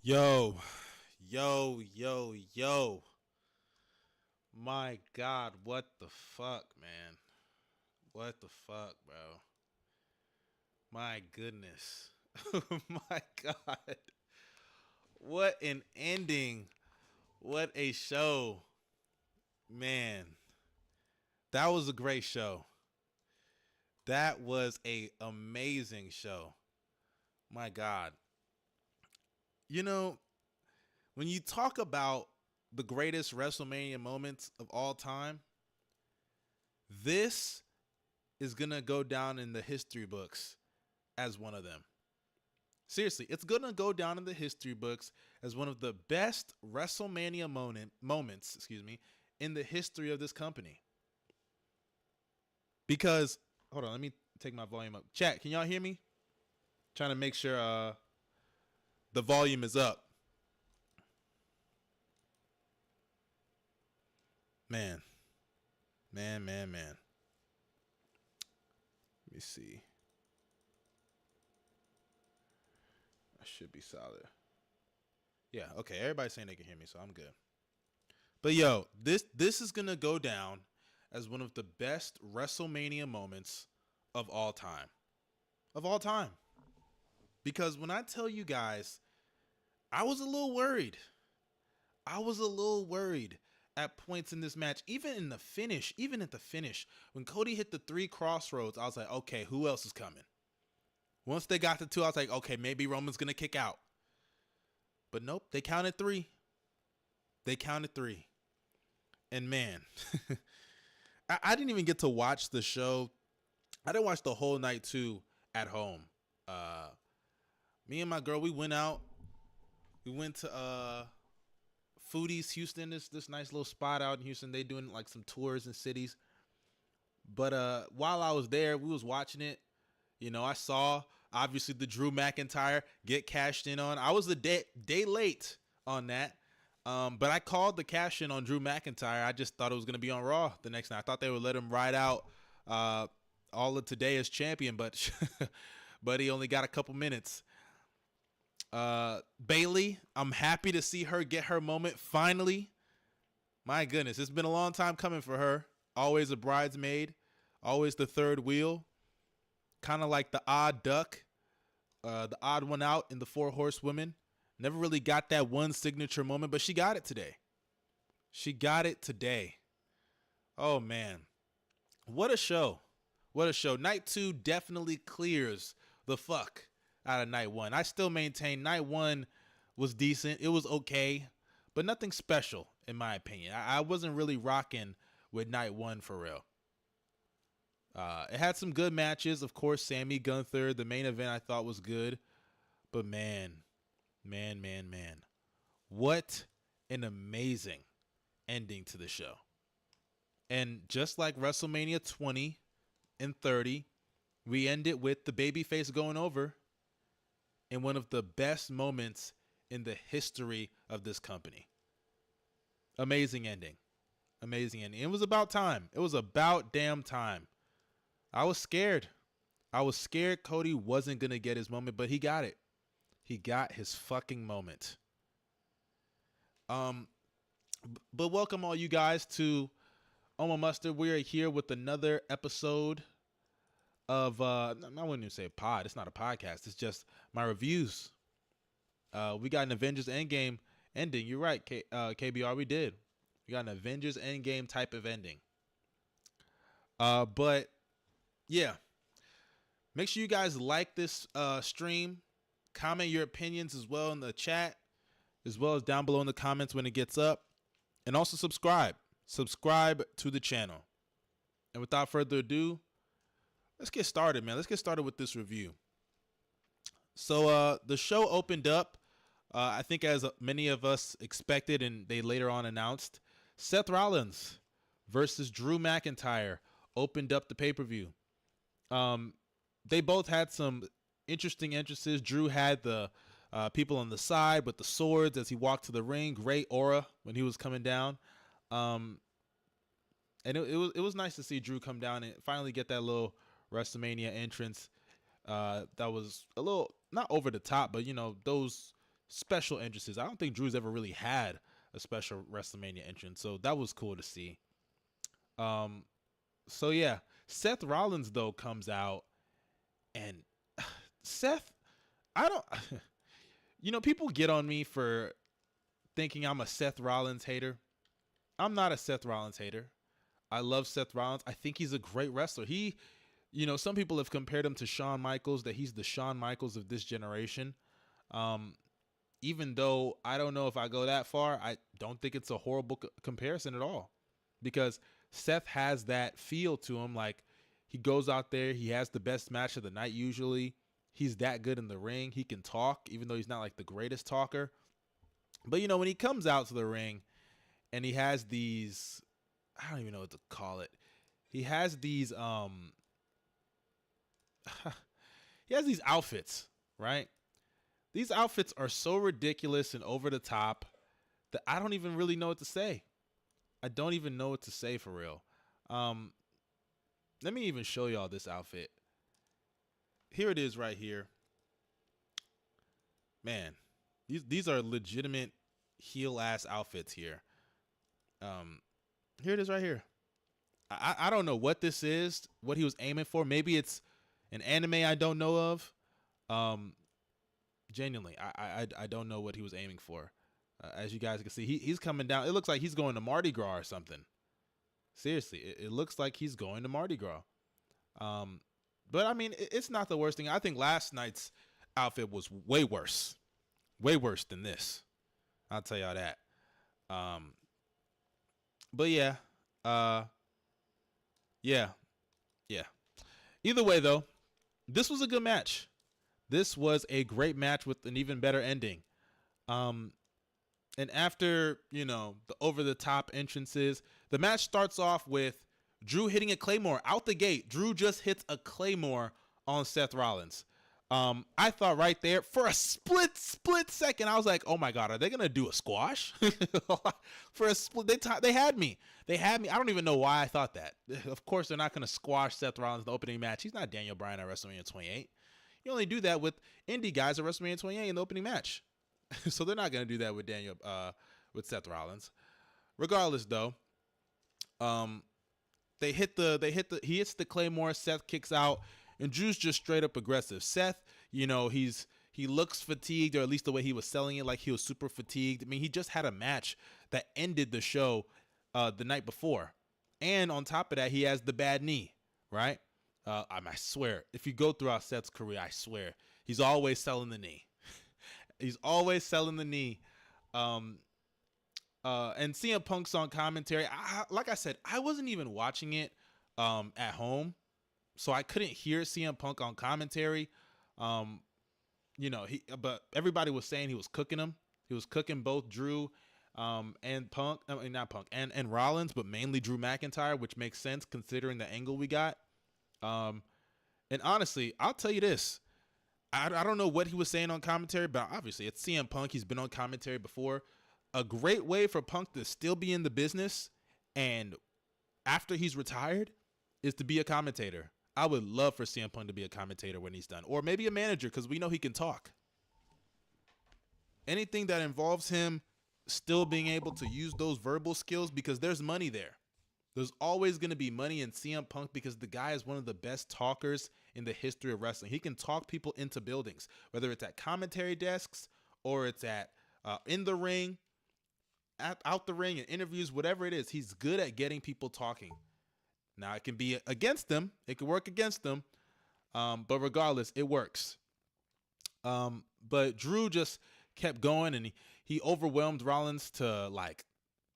Yo, yo. My God, what the fuck, man? What the fuck, bro? My goodness. My God. What an ending. What a show. Man, that was a great show. That was a amazing show. My God. You know, when you talk about the greatest WrestleMania moments of all time, this is going to go down in the history books as one of them. Seriously, it's going to go down in the history books as one of the best WrestleMania moments, in the history of this company. Because, hold on, let me take my volume up. Chat, can y'all hear me? Trying to make sure the volume is up. Man. Man. Let me see. I should be solid. Yeah, okay. Everybody's saying they can hear me, so I'm good. But yo, this is gonna go down as one of the best WrestleMania moments of all time. Of all time. Because when I tell you guys, I was a little worried. At points in this match, even at the finish, when Cody hit the 3 crossroads, I was like, okay, who else is coming? Once they got to 2, I was like, okay, maybe Roman's going to kick out. But nope, they counted 3. And man, I didn't even get to watch the show. I didn't watch the whole night too at home. Me and my girl, we went out. We went to Foodies Houston, this nice little spot out in Houston. They doing like some tours in cities. But while I was there, we was watching it. You know, I saw obviously the Drew McIntyre get cashed in on. I was a day late on that. But I called the cash in on Drew McIntyre. I just thought it was going to be on Raw the next night. I thought they would let him ride out all of today as champion, but but he only got a couple minutes. Bayley, I'm happy to see her get her moment finally. My goodness, it's been a long time coming for her. Always a bridesmaid, always the third wheel. Kind of like the odd duck, the odd one out in the Four Horsewomen. Never really got that one signature moment, but she got it today. Oh, man. What a show. Night 2 definitely clears the fuck out of night 1. I still maintain night 1 was decent. It was okay, but nothing special, in my opinion. I wasn't really rocking with night 1 for real. It had some good matches. Of course, Sammy Gunther, the main event I thought was good. But man. What an amazing ending to the show. And just like WrestleMania 20 and 30, we end it with the babyface going over in one of the best moments in the history of this company. Amazing ending. It was about time. It was about damn time. I was scared. Cody wasn't going to get his moment, but he got it. He got his fucking moment. But welcome all you guys to Oma Mustard. We are here with another episode of I wouldn't even say a pod. It's not a podcast. It's just my reviews. We got an Avengers Endgame ending. You're right, KBR. We did. We got an Avengers Endgame type of ending. But yeah, make sure you guys like this stream. Comment your opinions as well in the chat, as well as down below in the comments when it gets up. And also subscribe. Subscribe to the channel. And without further ado, let's get started, man. Let's get started with this review. So the show opened up, I think as many of us expected and they later on announced, Seth Rollins versus Drew McIntyre opened up the pay-per-view. They both had some interesting entrances. Drew had the people on the side with the swords as he walked to the ring. Great aura when he was coming down. And it was nice to see Drew come down and finally get that little WrestleMania entrance. That was a little, not over the top, but you know, those special entrances. I don't think Drew's ever really had a special WrestleMania entrance, so that was cool to see. So yeah, Seth Rollins though comes out, and Seth, I don't, people get on me for thinking I'm a Seth Rollins hater. I'm not a Seth Rollins hater. I love Seth Rollins. I think he's a great wrestler. Some people have compared him to Shawn Michaels, that he's the Shawn Michaels of this generation. Even though I don't know if I go that far, I don't think it's a horrible comparison at all, because Seth has that feel to him. Like, he goes out there, he has the best match of the night usually. He's that good in the ring. He can talk, even though he's not like the greatest talker. But, when he comes out to the ring and he has these, I don't even know what to call it. He has these outfits, right? These outfits are so ridiculous and over the top that I don't even really know what to say. I don't even know what to say for real. Let me even show y'all this outfit. Here it is right here. Man, these are legitimate heel ass outfits here. Here it is right here. I don't know what this is, what he was aiming for. Maybe it's an anime I don't know of. Genuinely, I don't know what he was aiming for. As you guys can see, he's coming down. It looks like he's going to Mardi Gras or something. Seriously, it looks like he's going to Mardi Gras. But I mean, it's not the worst thing. I think last night's outfit was way worse than this. I'll tell y'all that. But yeah, yeah. Either way, though, this was a good match. This was a great match with an even better ending. And after, the over-the-top entrances, the match starts off with Drew hitting a Claymore out the gate. Drew just hits a Claymore on Seth Rollins. I thought right there, for a split second, I was like, oh my God, are they going to do a squash? For a split, they had me. I don't even know why I thought that. Of course, they're not going to squash Seth Rollins in the opening match. He's not Daniel Bryan at WrestleMania 28. You only do that with indie guys at WrestleMania 28 in the opening match. So they're not going to do that with Seth Rollins. Regardless, though, he hits the Claymore, Seth kicks out, and Drew's just straight up aggressive. Seth, he looks fatigued, or at least the way he was selling it, like he was super fatigued. I mean, he just had a match that ended the show the night before. And on top of that, he has the bad knee, right? I swear, if you go throughout Seth's career, I swear, he's always selling the knee. He's always selling the knee. And CM Punk's on commentary. Like I said, I wasn't even watching it at home, so I couldn't hear CM Punk on commentary. But everybody was saying he was cooking him. He was cooking both Drew and Punk. I mean, not Punk and Rollins, but mainly Drew McIntyre, which makes sense considering the angle we got. And honestly, I'll tell you this. I don't know what he was saying on commentary, but obviously it's CM Punk. He's been on commentary before. A great way for Punk to still be in the business and after he's retired is to be a commentator. I would love for CM Punk to be a commentator when he's done, or maybe a manager, because we know he can talk. Anything that involves him still being able to use those verbal skills, because there's money there. There's always going to be money in CM Punk because the guy is one of the best talkers in the history of wrestling. He can talk people into buildings, whether it's at commentary desks or it's at in the ring, out the ring, in interviews, whatever it is. He's good at getting people talking. Now, it can be against them. It can work against them. But regardless, it works. But Drew just kept going, and he overwhelmed Rollins to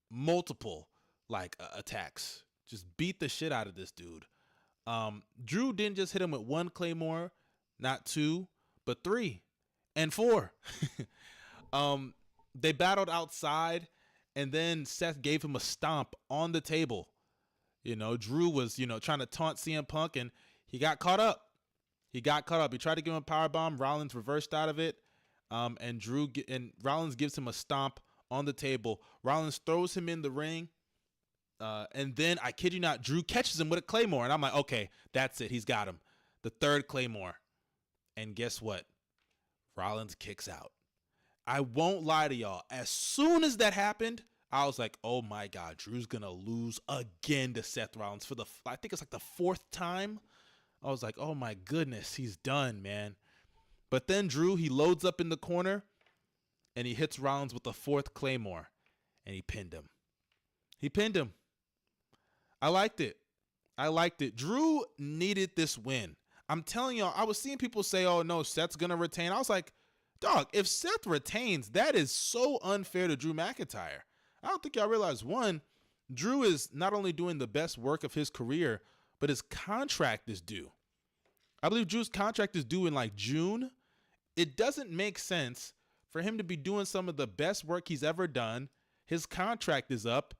multiple attacks. Just beat the shit out of this dude. Drew didn't just hit him with one Claymore, not two, but 3 and 4. They battled outside, and then Seth gave him a stomp on the table. Drew was, trying to taunt CM Punk, and he got caught up. He tried to give him a powerbomb. Rollins reversed out of it. And Rollins gives him a stomp on the table. Rollins throws him in the ring. And then, I kid you not, Drew catches him with a Claymore. And I'm like, okay, that's it. He's got him. The 3rd Claymore. And guess what? Rollins kicks out. I won't lie to y'all. As soon as that happened, I was like, oh my God, Drew's going to lose again to Seth Rollins for I think it's like the fourth time. I was like, oh my goodness, he's done, man. But then Drew, he loads up in the corner and he hits Rollins with the fourth Claymore and he pinned him. I liked it. Drew needed this win. I'm telling y'all, I was seeing people say, oh no, Seth's going to retain. I was like, dog, if Seth retains, that is so unfair to Drew McIntyre. I don't think y'all realize, one, Drew is not only doing the best work of his career, but his contract is due. I believe Drew's contract is due in like June. It doesn't make sense for him to be doing some of the best work he's ever done. His contract is up.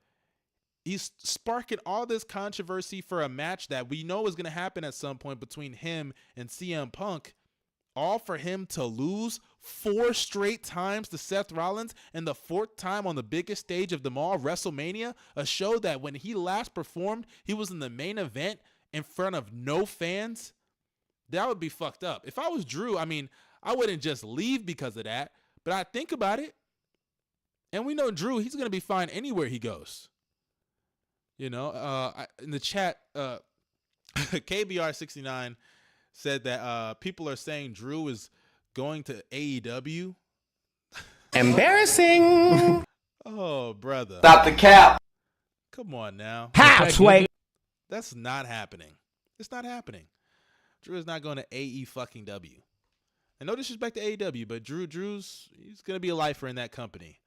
He's sparking all this controversy for a match that we know is going to happen at some point between him and CM Punk. All for him to lose 4 straight times to Seth Rollins, and the 4th time on the biggest stage of them all, WrestleMania, a show that when he last performed, he was in the main event in front of no fans. That would be fucked up. If I was Drew, I mean, I wouldn't just leave because of that, but I'd think about it. And we know Drew, he's going to be fine anywhere he goes. You know, in the chat, KBR69 said that people are saying Drew is going to AEW. Embarrassing. Oh, brother. Stop the cap. Come on now. Halfway. That's not happening. It's not happening. Drew is not going to AE fucking W. And no disrespect to AEW, but he's going to be a lifer in that company.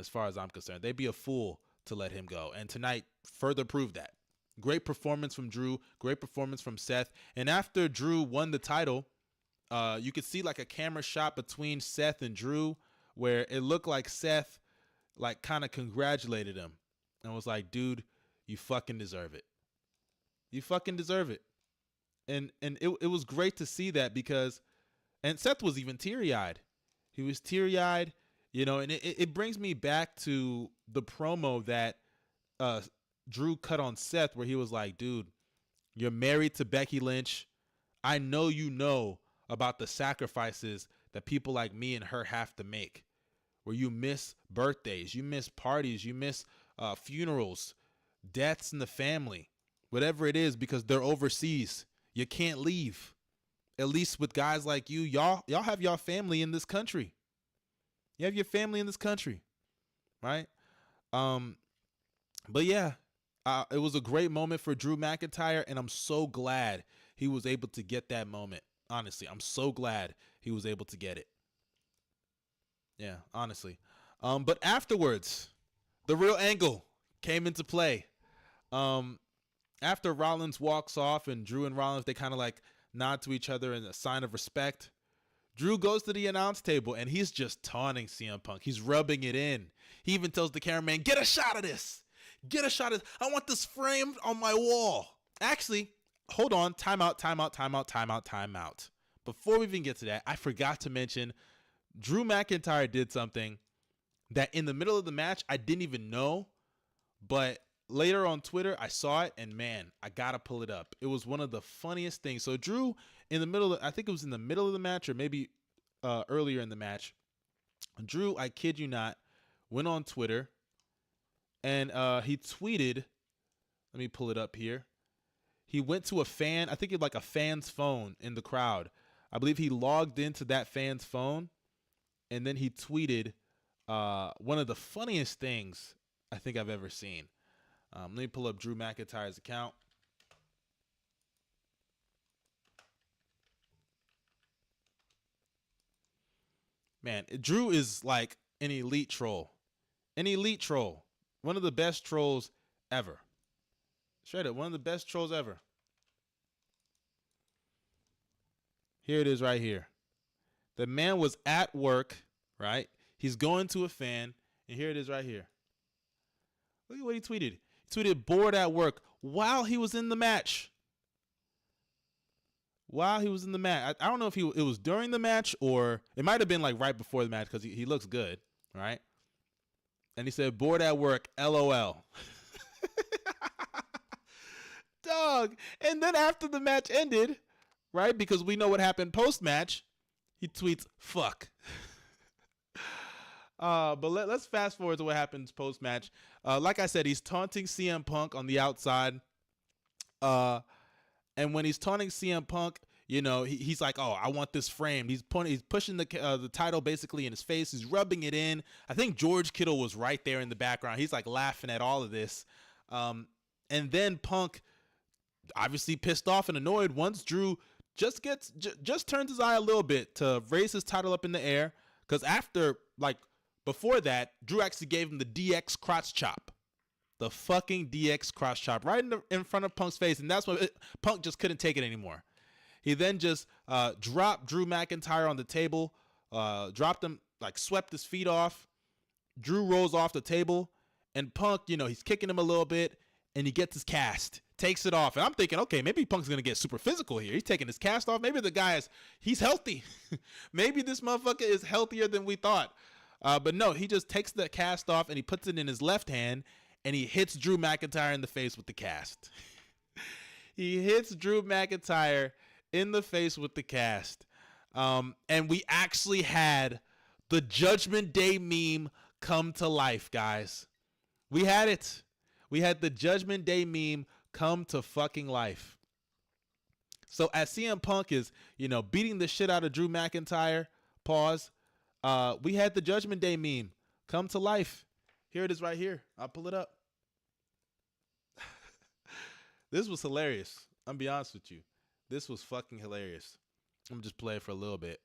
As far as I'm concerned, they'd be a fool to let him go. And tonight further proved that. Great performance from Drew. Great performance from Seth. And after Drew won the title, you could see like a camera shot between Seth and Drew where it looked like Seth like kind of congratulated him and was like, dude, you fucking deserve it. You fucking deserve it. And it was great to see that because, and Seth was even teary-eyed. He was teary-eyed, you know, and it brings me back to the promo that Drew cut on Seth where he was like, dude, you're married to Becky Lynch. I know you know about the sacrifices that people like me and her have to make, where you miss birthdays, you miss parties, you miss funerals, deaths in the family, whatever it is, because they're overseas. You can't leave. At least with guys like you, y'all have your family in this country. You have your family in this country, right? But yeah, it was a great moment for Drew McIntyre, and I'm so glad he was able to get that moment. Honestly, I'm so glad he was able to get it. Yeah, honestly. But afterwards, the real angle came into play. After Rollins walks off and Drew and Rollins, they kind of like nod to each other in a sign of respect. Drew goes to the announce table and he's just taunting CM Punk. He's rubbing it in. He even tells the cameraman, get a shot of this. Get a shot of this. I want this framed on my wall. Actually, hold on. Time out. Before we even get to that, I forgot to mention Drew McIntyre did something that in the middle of the match, I didn't even know, but later on Twitter, I saw it, and man, I gotta pull it up. It was one of the funniest things. So Drew, in the middle of, I think it was in the middle of the match or maybe earlier in the match, Drew, I kid you not, went on Twitter, and he tweeted, let me pull it up here. He went to a fan, I think it like a fan's phone in the crowd. I believe he logged into that fan's phone, and then he tweeted one of the funniest things I think I've ever seen. Let me pull up Drew McIntyre's account. Man, Drew is like an elite troll. An elite troll. One of the best trolls ever. Straight up, one of the best trolls ever. Here it is right here. The man was at work, right? He's going to a fan, and here it is right here. Look at what he tweeted. He tweeted bored at work while he was in the match. While he was in the match. I don't know if it was during the match or it might have been like right before the match because he looks good, right? And he said, bored at work, LOL. Dog. And then after the match ended, right, because we know what happened post-match, he tweets, fuck. But let's fast forward to what happens post match. Like I said, he's taunting CM Punk on the outside. And when he's taunting CM Punk, you know, he's like, "Oh, I want this framed." He's pushing the title basically in his face. He's rubbing it in. I think George Kittle was right there in the background. He's like laughing at all of this. And then Punk, obviously pissed off and annoyed, once Drew just turns his eye a little bit to raise his title up in the air. Because before that, Drew actually gave him the DX crotch chop. The fucking DX crotch chop right in front of Punk's face. And that's what Punk just couldn't take it anymore. He then just dropped Drew McIntyre on the table, dropped him, swept his feet off. Drew rolls off the table, and Punk, you know, he's kicking him a little bit, and he gets his cast, takes it off. And I'm thinking, okay, maybe Punk's going to get super physical here. He's taking his cast off. Maybe the guy he's healthy. Maybe this motherfucker is healthier than we thought. But no, he just takes the cast off, and he puts it in his left hand, and he hits Drew McIntyre in the face with the cast. He hits Drew McIntyre in the face with the cast. And we actually had the Judgment Day meme come to life, guys. We had it. We had the Judgment Day meme come to fucking life. So as CM Punk is, you know, beating the shit out of Drew McIntyre, we had the Judgment Day meme come to life. Here it is right here. I'll pull it up. This was hilarious. I'm be honest with you. This was fucking hilarious. I'm gonna just play it for a little bit.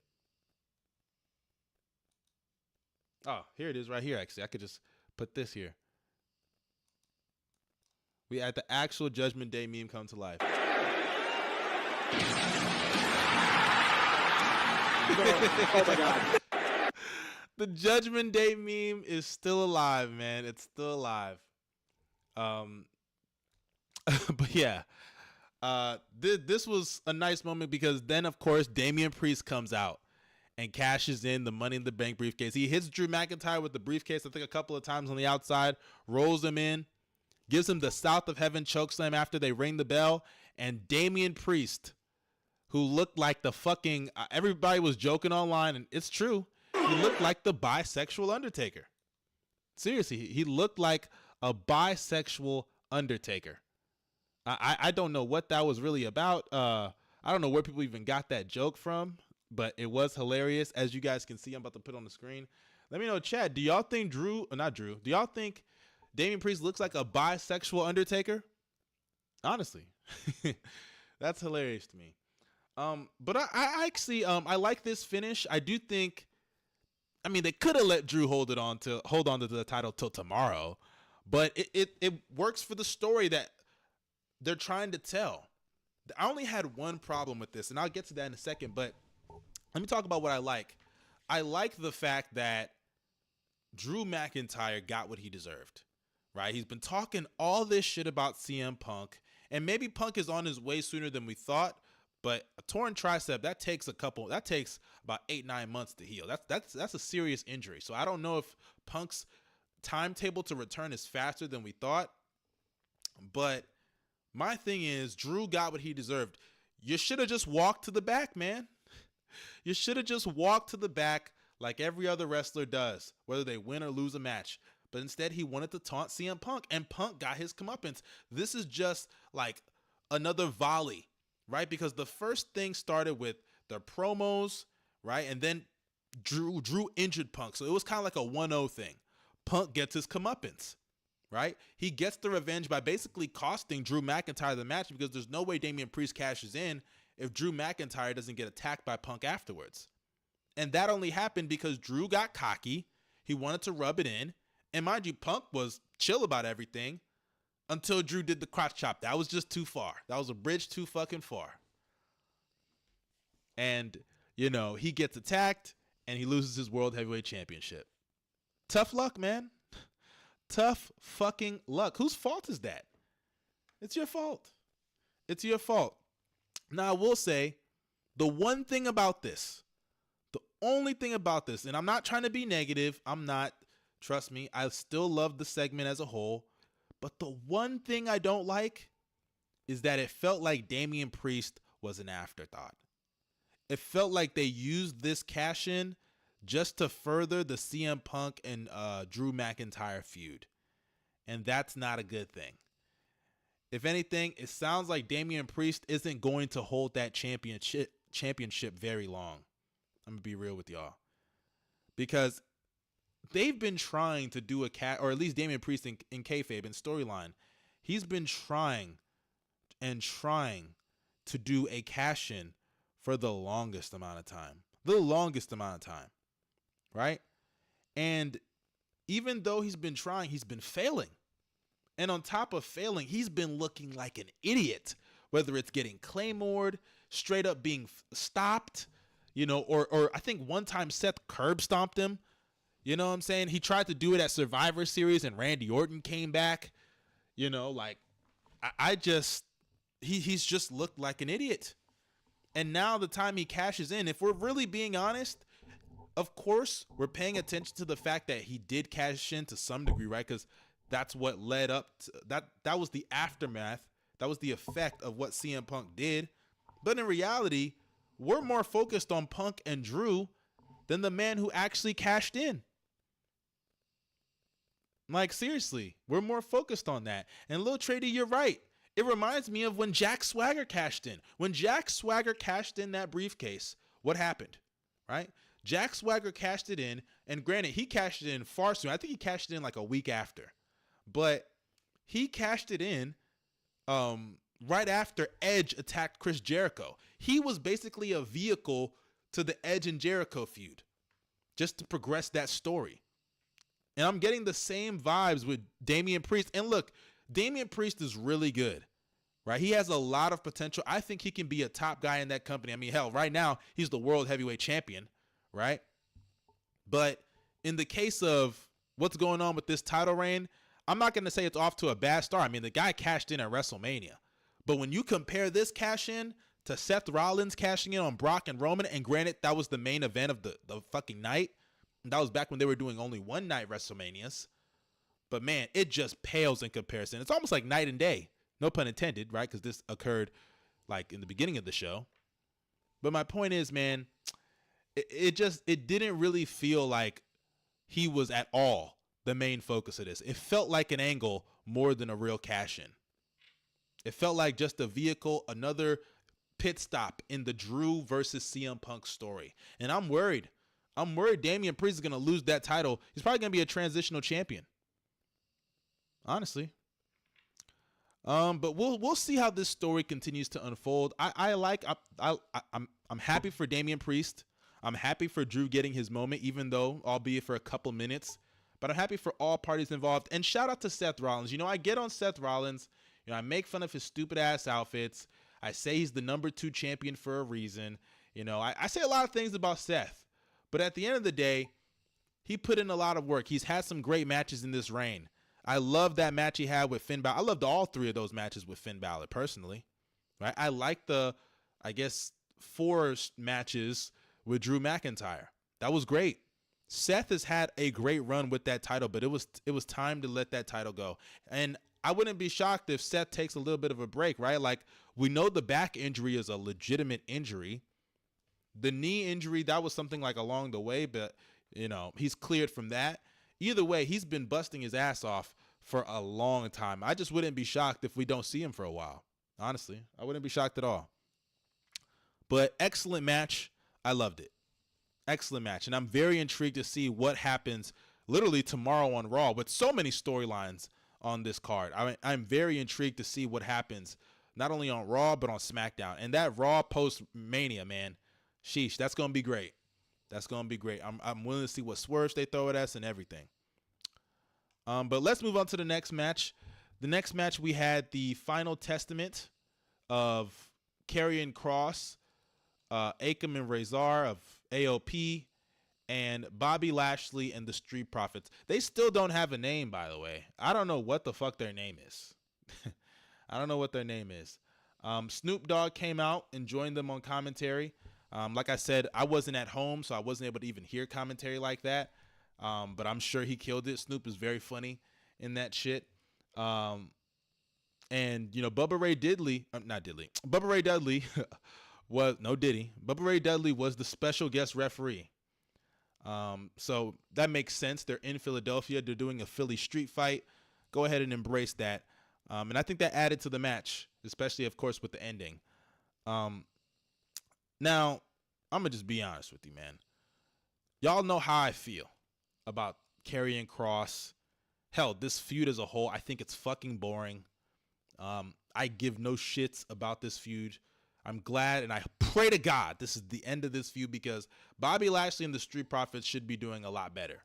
Oh, here it is right here, actually. I could just put this here. We had the actual Judgment Day meme come to life. Oh my God. The Judgment Day meme is still alive, man. It's still alive. But yeah, this was a nice moment because then, of course, Damian Priest comes out and cashes in the Money in the Bank briefcase. He hits Drew McIntyre with the briefcase, I think, a couple of times on the outside, rolls him in, gives him the South of Heaven chokeslam after they ring the bell, and Damian Priest, who looked like the fucking, everybody was joking online, and it's true, he looked like the bisexual Undertaker. Seriously, he looked like a bisexual Undertaker. I don't know what that was really about. I don't know where people even got that joke from, but it was hilarious. As you guys can see, I'm about to put on the screen. Let me know, chat. Do y'all think do y'all think Damian Priest looks like a bisexual Undertaker? Honestly, that's hilarious to me. But I actually, I like this finish. I do think, I mean, they could have let Drew hold on to the title till tomorrow, but it works for the story that they're trying to tell. I only had one problem with this, and I'll get to that in a second, but let me talk about what I like. I like the fact that Drew McIntyre got what he deserved, right? He's been talking all this shit about CM Punk, and maybe Punk is on his way sooner than we thought, but a torn tricep, that takes about 8-9 months to heal. That's a serious injury. So I don't know if Punk's timetable to return is faster than we thought, but my thing is, Drew got what he deserved. You should have just walked to the back, man. You should have just walked to the back like every other wrestler does, whether they win or lose a match. But instead, he wanted to taunt CM Punk, and Punk got his comeuppance. This is just like another volley, right? Because the first thing started with the promos, right? And then Drew injured Punk. So it was kind of like a 1-0 thing. Punk gets his comeuppance. Right? He gets the revenge by basically costing Drew McIntyre the match, because there's no way Damian Priest cashes in if Drew McIntyre doesn't get attacked by Punk afterwards. And that only happened because Drew got cocky. He wanted to rub it in. And mind you, Punk was chill about everything until Drew did the crotch chop. That was just too far. That was a bridge too fucking far. And, you know, he gets attacked and he loses his World Heavyweight Championship. Tough luck, man. Tough fucking luck. Whose fault is that? It's your fault. It's your fault. Now, I will say, the one thing about this, the only thing about this, and I'm not trying to be negative. I'm not. Trust me. I still love the segment as a whole. But the one thing I don't like is that it felt like Damian Priest was an afterthought. It felt like they used this cash-in just to further the CM Punk and Drew McIntyre feud. And that's not a good thing. If anything, it sounds like Damian Priest isn't going to hold that championship very long. I'm going to be real with y'all. Because they've been trying to do or at least Damian Priest in kayfabe and storyline, he's been trying to do a cash-in for the longest amount of time. Right? And even though he's been trying, he's been failing. And on top of failing, he's been looking like an idiot, whether it's getting claymored, straight up being stopped, or I think one time Seth curb stomped him. You know what I'm saying? He tried to do it at Survivor Series and Randy Orton came back. He's just looked like an idiot. And now the time he cashes in, if we're really being honest, of course, we're paying attention to the fact that he did cash in to some degree, right? Because that's what led up to that was the aftermath. That was the effect of what CM Punk did. But in reality, we're more focused on Punk and Drew than the man who actually cashed in. Like, seriously, we're more focused on that. And Lil Trady, you're right. It reminds me of when Jack Swagger cashed in. When Jack Swagger cashed in that briefcase, what happened, right? Jack Swagger cashed it in, and granted, he cashed it in far soon. I think he cashed it in like a week after. But he cashed it in right after Edge attacked Chris Jericho. He was basically a vehicle to the Edge and Jericho feud just to progress that story. And I'm getting the same vibes with Damian Priest. And look, Damian Priest is really good, right? He has a lot of potential. I think he can be a top guy in that company. I mean, hell, right now, he's the world heavyweight champion, right? But in the case of what's going on with this title reign, I'm not going to say it's off to a bad start. I mean, the guy cashed in at WrestleMania. But when you compare this cash in to Seth Rollins cashing in on Brock and Roman, and granted, that was the main event of the fucking night. That was back when they were doing only one night WrestleManias. But man, it just pales in comparison. It's almost like night and day. No pun intended, right? Because this occurred like in the beginning of the show. But my point is, man, it didn't really feel like he was at all the main focus of this. It felt like an angle more than a real cash-in. It felt like just a vehicle, another pit stop in the Drew versus CM Punk story. And I'm worried. Damian Priest is going to lose that title. He's probably going to be a transitional champion. Honestly. But we'll see how this story continues to unfold. I'm happy for Damian Priest. I'm happy for Drew getting his moment, even though, albeit for a couple minutes. But I'm happy for all parties involved. And shout out to Seth Rollins. I get on Seth Rollins. I make fun of his stupid ass outfits. I say he's the number 2 champion for a reason. I say a lot of things about Seth. But at the end of the day, he put in a lot of work. He's had some great matches in this reign. I love that match he had with Finn Balor. I loved all 3 of those matches with Finn Balor personally. Right? I like the, 4 matches with Drew McIntyre. That was great. Seth has had a great run with that title, but it was time to let that title go. And I wouldn't be shocked if Seth takes a little bit of a break, right? Like, we know the back injury is a legitimate injury. The knee injury, that was something like along the way, but, he's cleared from that. Either way, he's been busting his ass off for a long time. I just wouldn't be shocked if we don't see him for a while. Honestly, I wouldn't be shocked at all. But excellent match. I loved it. Excellent match. And I'm very intrigued to see what happens literally tomorrow on Raw with so many storylines on this card. I'm very intrigued to see what happens not only on Raw, but on SmackDown. And that Raw post-Mania, man, sheesh, that's going to be great. That's going to be great. I'm willing to see what swerves they throw at us and everything. But let's move on to the next match. The next match, we had the final testament of Karrion Kross, Akam and Razor of AOP, and Bobby Lashley and the Street Profits. They still don't have a name, by the way. I don't know what the fuck their name is. I don't know what their name is. Snoop Dogg came out and joined them on commentary. Like I said, I wasn't at home, so I wasn't able to even hear commentary like that. But I'm sure he killed it. Snoop is very funny in that shit. And, Bubba Ray Dudley, Bubba Ray Dudley was, no Diddy. Bubba Ray Dudley was the special guest referee. So that makes sense. They're in Philadelphia. They're doing a Philly street fight. Go ahead and embrace that. And I think that added to the match, especially, of course, with the ending. Now, I'm going to just be honest with you, man. Y'all know how I feel about Karrion Kross. Hell, this feud as a whole, I think it's fucking boring. I give no shits about this feud. I'm glad, and I pray to God this is the end of this feud, because Bobby Lashley and the Street Profits should be doing a lot better.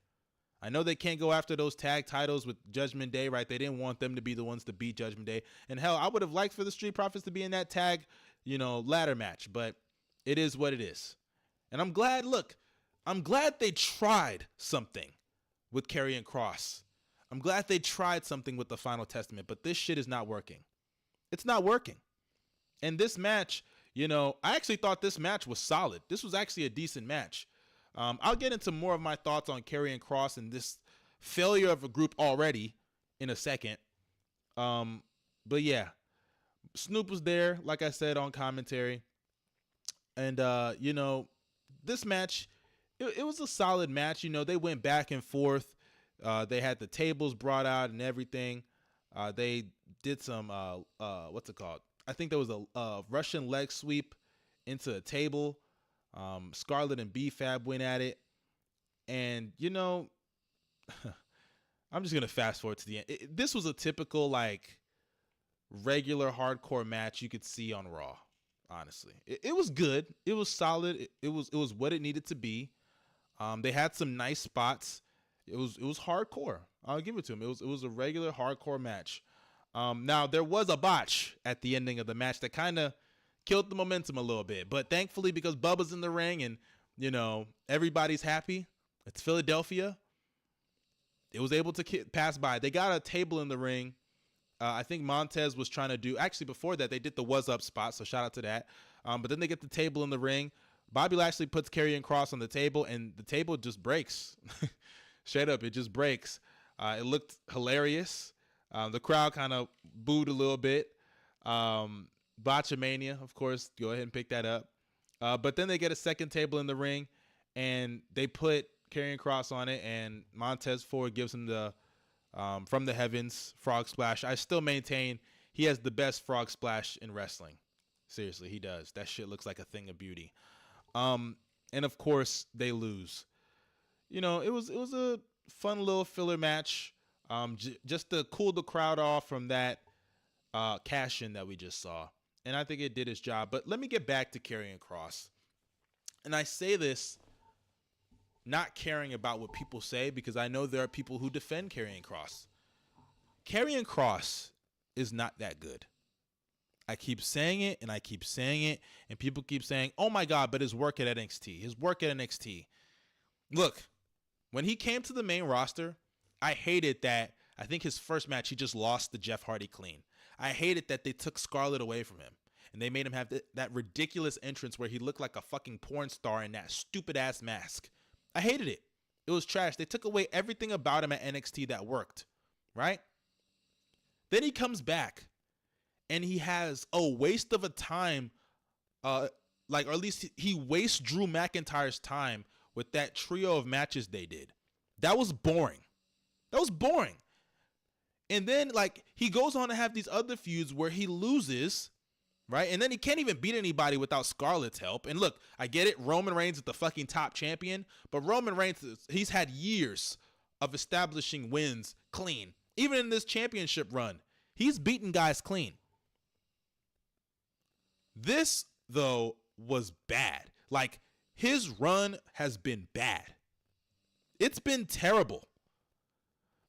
I know they can't go after those tag titles with Judgment Day, right? They didn't want them to be the ones to beat Judgment Day. And hell, I would have liked for the Street Profits to be in that tag, ladder match, but it is what it is. And I'm glad they tried something with Karrion Kross. I'm glad they tried something with the Final Testament, but this shit is not working. It's not working. And this match, I actually thought this match was solid. This was actually a decent match. I'll get into more of my thoughts on Karrion Kross and this failure of a group already in a second. But yeah, Snoop was there, like I said, on commentary. And, this match, it was a solid match. They went back and forth. They had the tables brought out and everything. They did some, what's it called? I think there was a Russian leg sweep into a table. Scarlett and B-Fab went at it. And, I'm just going to fast forward to the end. This was a typical, regular hardcore match you could see on Raw, honestly. It was good. It was solid. It was what it needed to be. They had some nice spots. It was hardcore. I'll give it to them. It was a regular hardcore match. Now, there was a botch at the ending of the match that kind of killed the momentum a little bit. But thankfully, because Bubba's in the ring and, everybody's happy, it's Philadelphia, it was able to pass by. They got a table in the ring. I think Montez was trying to do, actually before that, they did the was up spot, so shout out to that. But then they get the table in the ring. Bobby Lashley puts Karrion Kross on the table, and the table just breaks. Straight up, it just breaks. It looked hilarious. The crowd kind of booed a little bit. Botchamania, of course, go ahead and pick that up. But then they get a second table in the ring, and they put Karrion Kross on it, and Montez Ford gives him the from the heavens frog splash. I still maintain he has the best frog splash in wrestling. Seriously, he does. That shit looks like a thing of beauty. And of course they lose. It was a fun little filler match. Just to cool the crowd off from that cash-in that we just saw. And I think it did its job. But let me get back to Karrion Kross. And I say this not caring about what people say, because I know there are people who defend Karrion Kross. Karrion Kross is not that good. I keep saying it, and I keep saying it, and people keep saying, oh my God, but his work at NXT. Look, when he came to the main roster, I hated that. I think his first match, he just lost to Jeff Hardy clean. I hated that they took Scarlett away from him, and they made him have that ridiculous entrance where he looked like a fucking porn star in that stupid ass mask. I hated it. It was trash. They took away everything about him at NXT that worked, right? Then he comes back, and he has a waste of a time, or at least he wastes Drew McIntyre's time with that trio of matches they did. That was boring. And then, he goes on to have these other feuds where he loses, right? And then he can't even beat anybody without Scarlett's help. And look, I get it. Roman Reigns is the fucking top champion. But Roman Reigns, he's had years of establishing wins clean. Even in this championship run, he's beaten guys clean. This, though, was bad. His run has been bad. It's been terrible.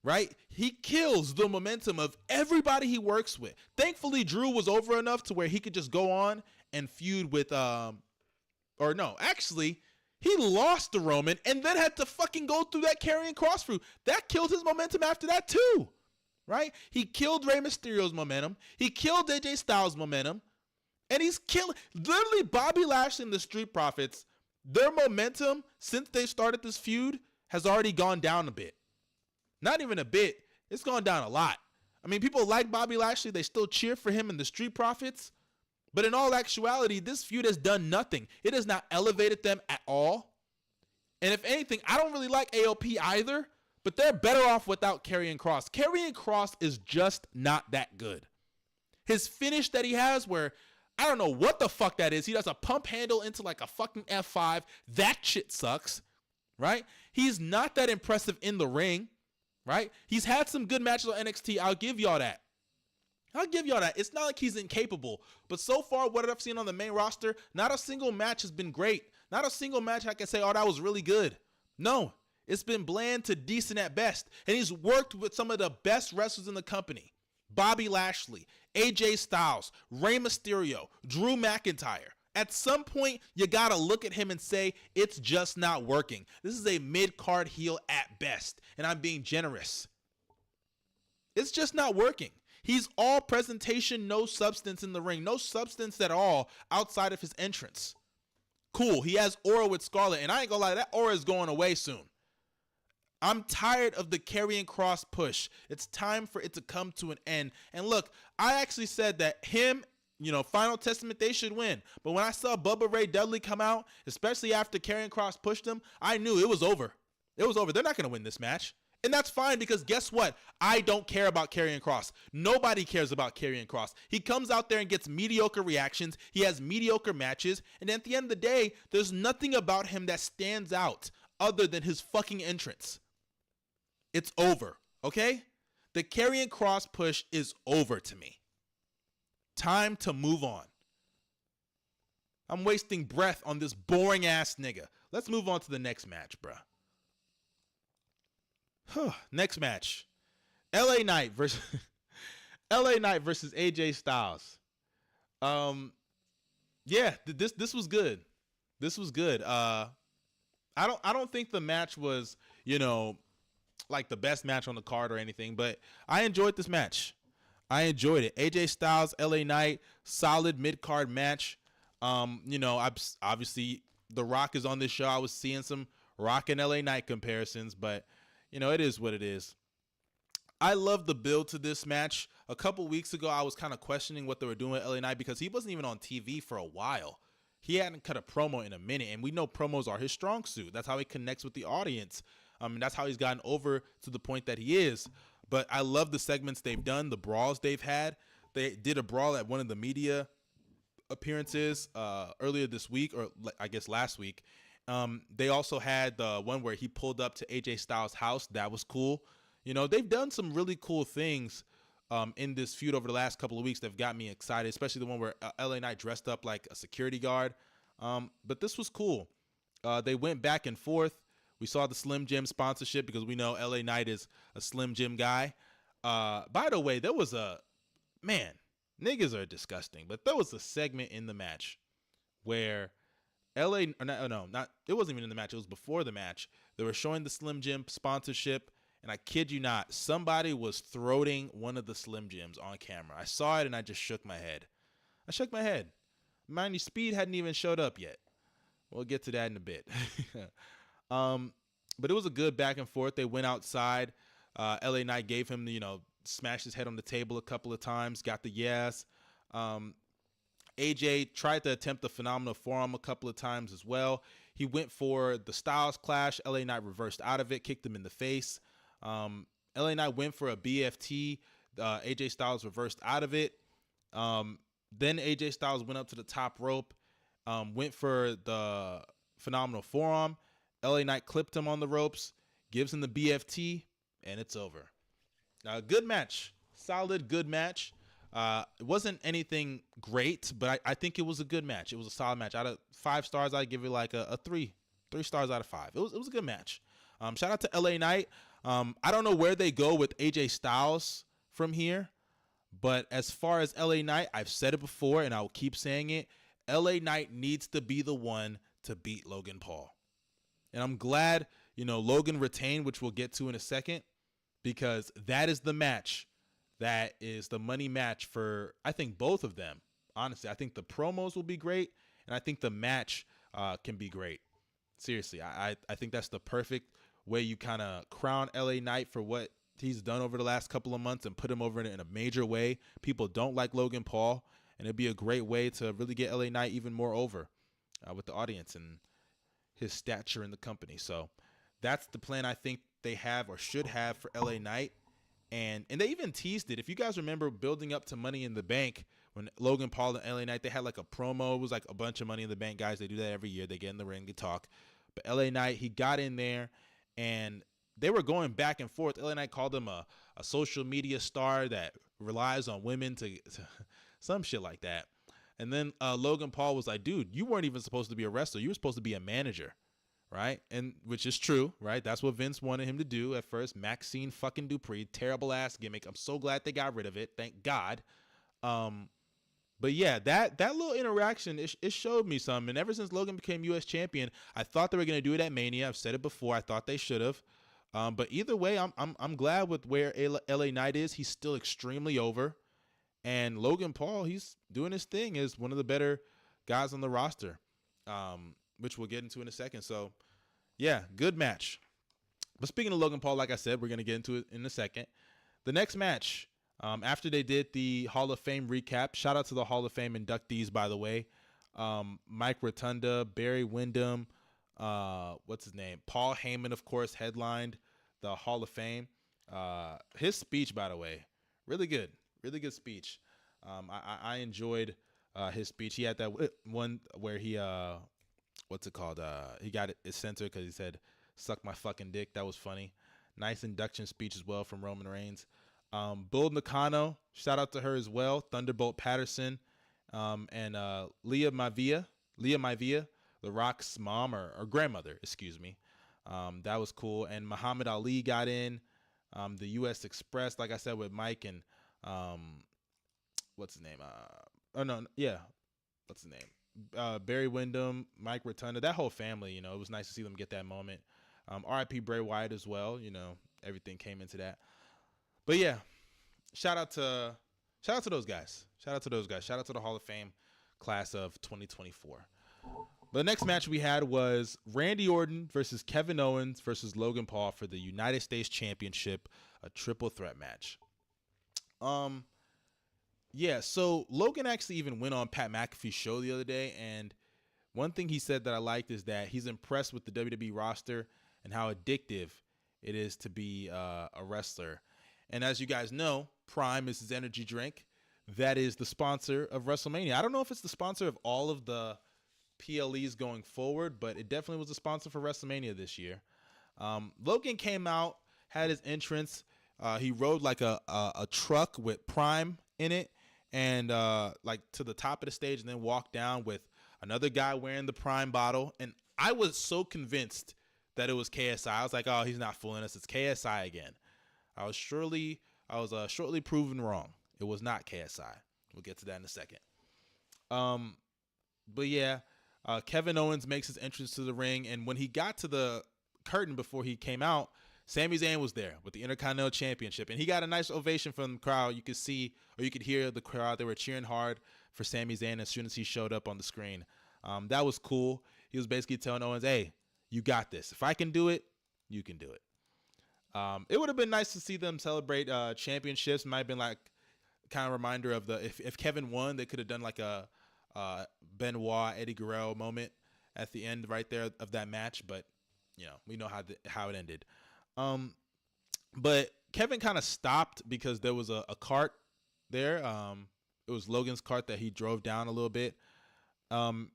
Right? He kills the momentum of everybody he works with. Thankfully, Drew was over enough to where he could just go on and feud with, he lost to Roman and then had to fucking go through that Karrion Kross feud. That killed his momentum after that too. Right? He killed Rey Mysterio's momentum. He killed AJ Styles' momentum. And he's killing, literally Bobby Lashley and the Street Profits, their momentum since they started this feud has already gone down a bit. Not even a bit. It's gone down a lot. I mean, people like Bobby Lashley. They still cheer for him in the Street Profits. But in all actuality, this feud has done nothing. It has not elevated them at all. And if anything, I don't really like AOP either, but they're better off without Karrion Kross. Karrion Kross is just not that good. His finish that he has where, I don't know what the fuck that is. He does a pump handle into like a fucking F5. That shit sucks, right? He's not that impressive in the ring, right? He's had some good matches on NXT. I'll give y'all that. It's not like he's incapable, but so far, what I've seen on the main roster, not a single match has been great. Not a single match I can say, oh, that was really good. No, it's been bland to decent at best. And he's worked with some of the best wrestlers in the company. Bobby Lashley, AJ Styles, Rey Mysterio, Drew McIntyre. At some point, you got to look at him and say, it's just not working. This is a mid-card heel at best, and I'm being generous. It's just not working. He's all presentation, no substance in the ring. No substance at all outside of his entrance. Cool, he has aura with Scarlett, and I ain't gonna lie, that aura is going away soon. I'm tired of the Karrion Kross push. It's time for it to come to an end. And look, I actually said that him, Final Testament, they should win. But when I saw Bubba Ray Dudley come out, especially after Karrion Kross pushed him, I knew it was over. It was over. They're not gonna win this match. And that's fine because guess what? I don't care about Karrion Kross. Nobody cares about Karrion Kross. He comes out there and gets mediocre reactions. He has mediocre matches. And at the end of the day, there's nothing about him that stands out other than his fucking entrance. It's over, okay? The Karrion Kross push is over to me. Time to move on. I'm wasting breath on this boring ass nigga. Let's move on to the next match, bruh. Next match, LA Knight versus AJ Styles. Yeah, this was good. This was good. I don't think the match was, like the best match on the card or anything, but I enjoyed this match. I enjoyed it. AJ Styles, LA Knight, solid mid-card match. Obviously The Rock is on this show. I was seeing some Rock and LA Knight comparisons, but it is what it is. I love the build to this match. A couple weeks ago, I was kind of questioning what they were doing with LA Knight because he wasn't even on TV for a while. He hadn't cut a promo in a minute, and we know promos are his strong suit. That's how he connects with the audience. That's how he's gotten over to the point that he is. But I love the segments they've done, the brawls they've had. They did a brawl at one of the media appearances earlier this week, or I guess last week. They also had the one where he pulled up to AJ Styles' house. That was cool. They've done some really cool things in this feud over the last couple of weeks that have got me excited, especially the one where LA Knight dressed up like a security guard. But this was cool. They went back and forth. We saw the Slim Jim sponsorship because we know LA Knight is a Slim Jim guy. By the way, there was niggas are disgusting, but there was a segment in the match where it wasn't even in the match. It was before the match. They were showing the Slim Jim sponsorship, and I kid you not, somebody was throating one of the Slim Jims on camera. I saw it, and I just shook my head. Mind you, Speed hadn't even showed up yet. We'll get to that in a bit. But it was a good back and forth. They went outside. LA Knight gave him, smashed his head on the table a couple of times, got the yes. AJ tried to attempt the phenomenal forearm a couple of times as well. He went for the Styles clash. LA Knight reversed out of it, kicked him in the face. LA Knight went for a BFT. AJ Styles reversed out of it. Then AJ Styles went up to the top rope, went for the phenomenal forearm. LA Knight clipped him on the ropes, gives him the BFT, and it's over. Good match. Solid, good match. It wasn't anything great, but I think it was a good match. It was a solid match. Out of 5 stars, I'd give it like a 3. 3 stars out of 5. It was a good match. Shout out to LA Knight. I don't know where they go with AJ Styles from here, but as far as LA Knight, I've said it before and I will keep saying it. LA Knight needs to be the one to beat Logan Paul. And I'm glad, Logan retained, which we'll get to in a second, because that is the match. That is the money match for, I think, both of them. Honestly, I think the promos will be great, and I think the match can be great. Seriously, I think that's the perfect way you kind of crown LA Knight for what he's done over the last couple of months and put him over in a major way. People don't like Logan Paul, and it'd be a great way to really get LA Knight even more over with the audience. And his stature in the company. So that's the plan I think they have or should have for LA Knight. And they even teased it. If you guys remember building up to Money in the Bank, when Logan Paul and LA Knight, they had like a promo. It was like a bunch of Money in the Bank guys. They do that every year. They get in the ring, they talk. But LA Knight, he got in there, and they were going back and forth. LA Knight called him a social media star that relies on women to some shit like that. And then Logan Paul was like, dude, you weren't even supposed to be a wrestler. You were supposed to be a manager, right? And which is true, right? That's what Vince wanted him to do at first. Maxine fucking Dupree, terrible ass gimmick. I'm so glad they got rid of it. Thank God. But yeah, that little interaction, it showed me something. And ever since Logan became U.S. champion, I thought they were gonna do it at Mania. I've said it before. I thought they should have. But either way, I'm glad with where LA Knight is. He's still extremely over. And Logan Paul, he's doing his thing as one of the better guys on the roster, which we'll get into in a second. So, yeah, good match. But speaking of Logan Paul, like I said, we're going to get into it in a second. The next match, after they did the Hall of Fame recap, shout out to the Hall of Fame inductees, by the way. Mike Rotunda, Barry Windham, what's his name? Paul Heyman, of course, headlined the Hall of Fame. His speech, by the way, really good. Really good speech. I enjoyed his speech. He had that one where he, what's it called? He got it censored because he said, suck my fucking dick. That was funny. Nice induction speech as well from Roman Reigns. Bull Nakano, shout out to her as well. Thunderbolt Patterson, and Leah Maivia, The Rock's mom or grandmother, excuse me. That was cool. And Muhammad Ali got in. The U.S. Express, like I said, with Mike and what's his name? What's his name? Barry Windham, Mike Rotunda, that whole family. You know, it was nice to see them get that moment. R.I.P. Bray Wyatt as well. You know, everything came into that. But yeah, shout out to those guys. Shout out to the Hall of Fame class of 2024. The next match we had was Randy Orton versus Kevin Owens versus Logan Paul for the United States Championship, a triple threat match. Yeah, so Logan actually even went on Pat McAfee's show the other day, and one thing he said that I liked is that he's impressed with the WWE roster and how addictive it is to be a wrestler. And as you guys know, Prime is his energy drink. That is the sponsor of WrestleMania. I don't know if it's the sponsor of all of the PLEs going forward, but it definitely was the sponsor for WrestleMania this year. Logan came out, had his entrance. He rode like a truck with Prime in it, and like to the top of the stage, and then walked down with another guy wearing the Prime bottle. And I was so convinced that it was KSI. I was like, oh, he's not fooling us. It's KSI again. I was shortly proven wrong. It was not KSI. We'll get to that in a second. But yeah, Kevin Owens makes his entrance to the ring, and when he got to the curtain before he came out, Sami Zayn was there with the Intercontinental Championship, and he got a nice ovation from the crowd. You could see, or you could hear the crowd. They were cheering hard for Sami Zayn as soon as he showed up on the screen. That was cool. He was basically telling Owens, hey, you got this. If I can do it, you can do it. It would have been nice to see them celebrate championships. Might have been like kind of reminder of if Kevin won, they could have done like a Benoit, Eddie Guerrero moment at the end right there of that match. But, you know, we know how it ended. But Kevin kind of stopped because there was a cart there. It was Logan's cart that he drove down a little bit. And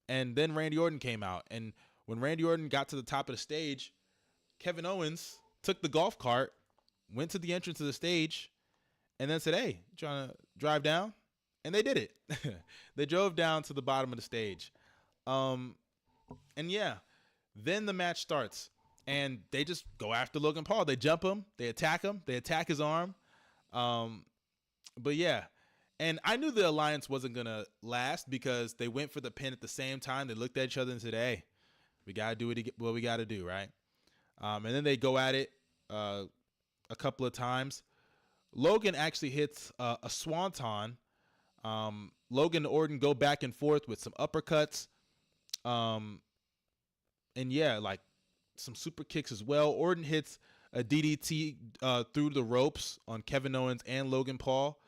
then Randy Orton came out. And when Randy Orton got to the top of the stage, Kevin Owens took the golf cart, went to the entrance of the stage, and then said, hey, you trying to drive down? And they did it. They drove down to the bottom of the stage. And yeah, then the match starts. And they just go after Logan Paul. They jump him. They attack him. They attack his arm. But yeah. And I knew the alliance wasn't going to last because they went for the pin at the same time. They looked at each other and said, hey, we got to do what we got to do, right? And then they go at it a couple of times. Logan actually hits a swanton. Logan and Orton go back and forth with some uppercuts. And yeah, like some super kicks as well. Orton hits a DDT through the ropes on Kevin Owens and Logan Paul,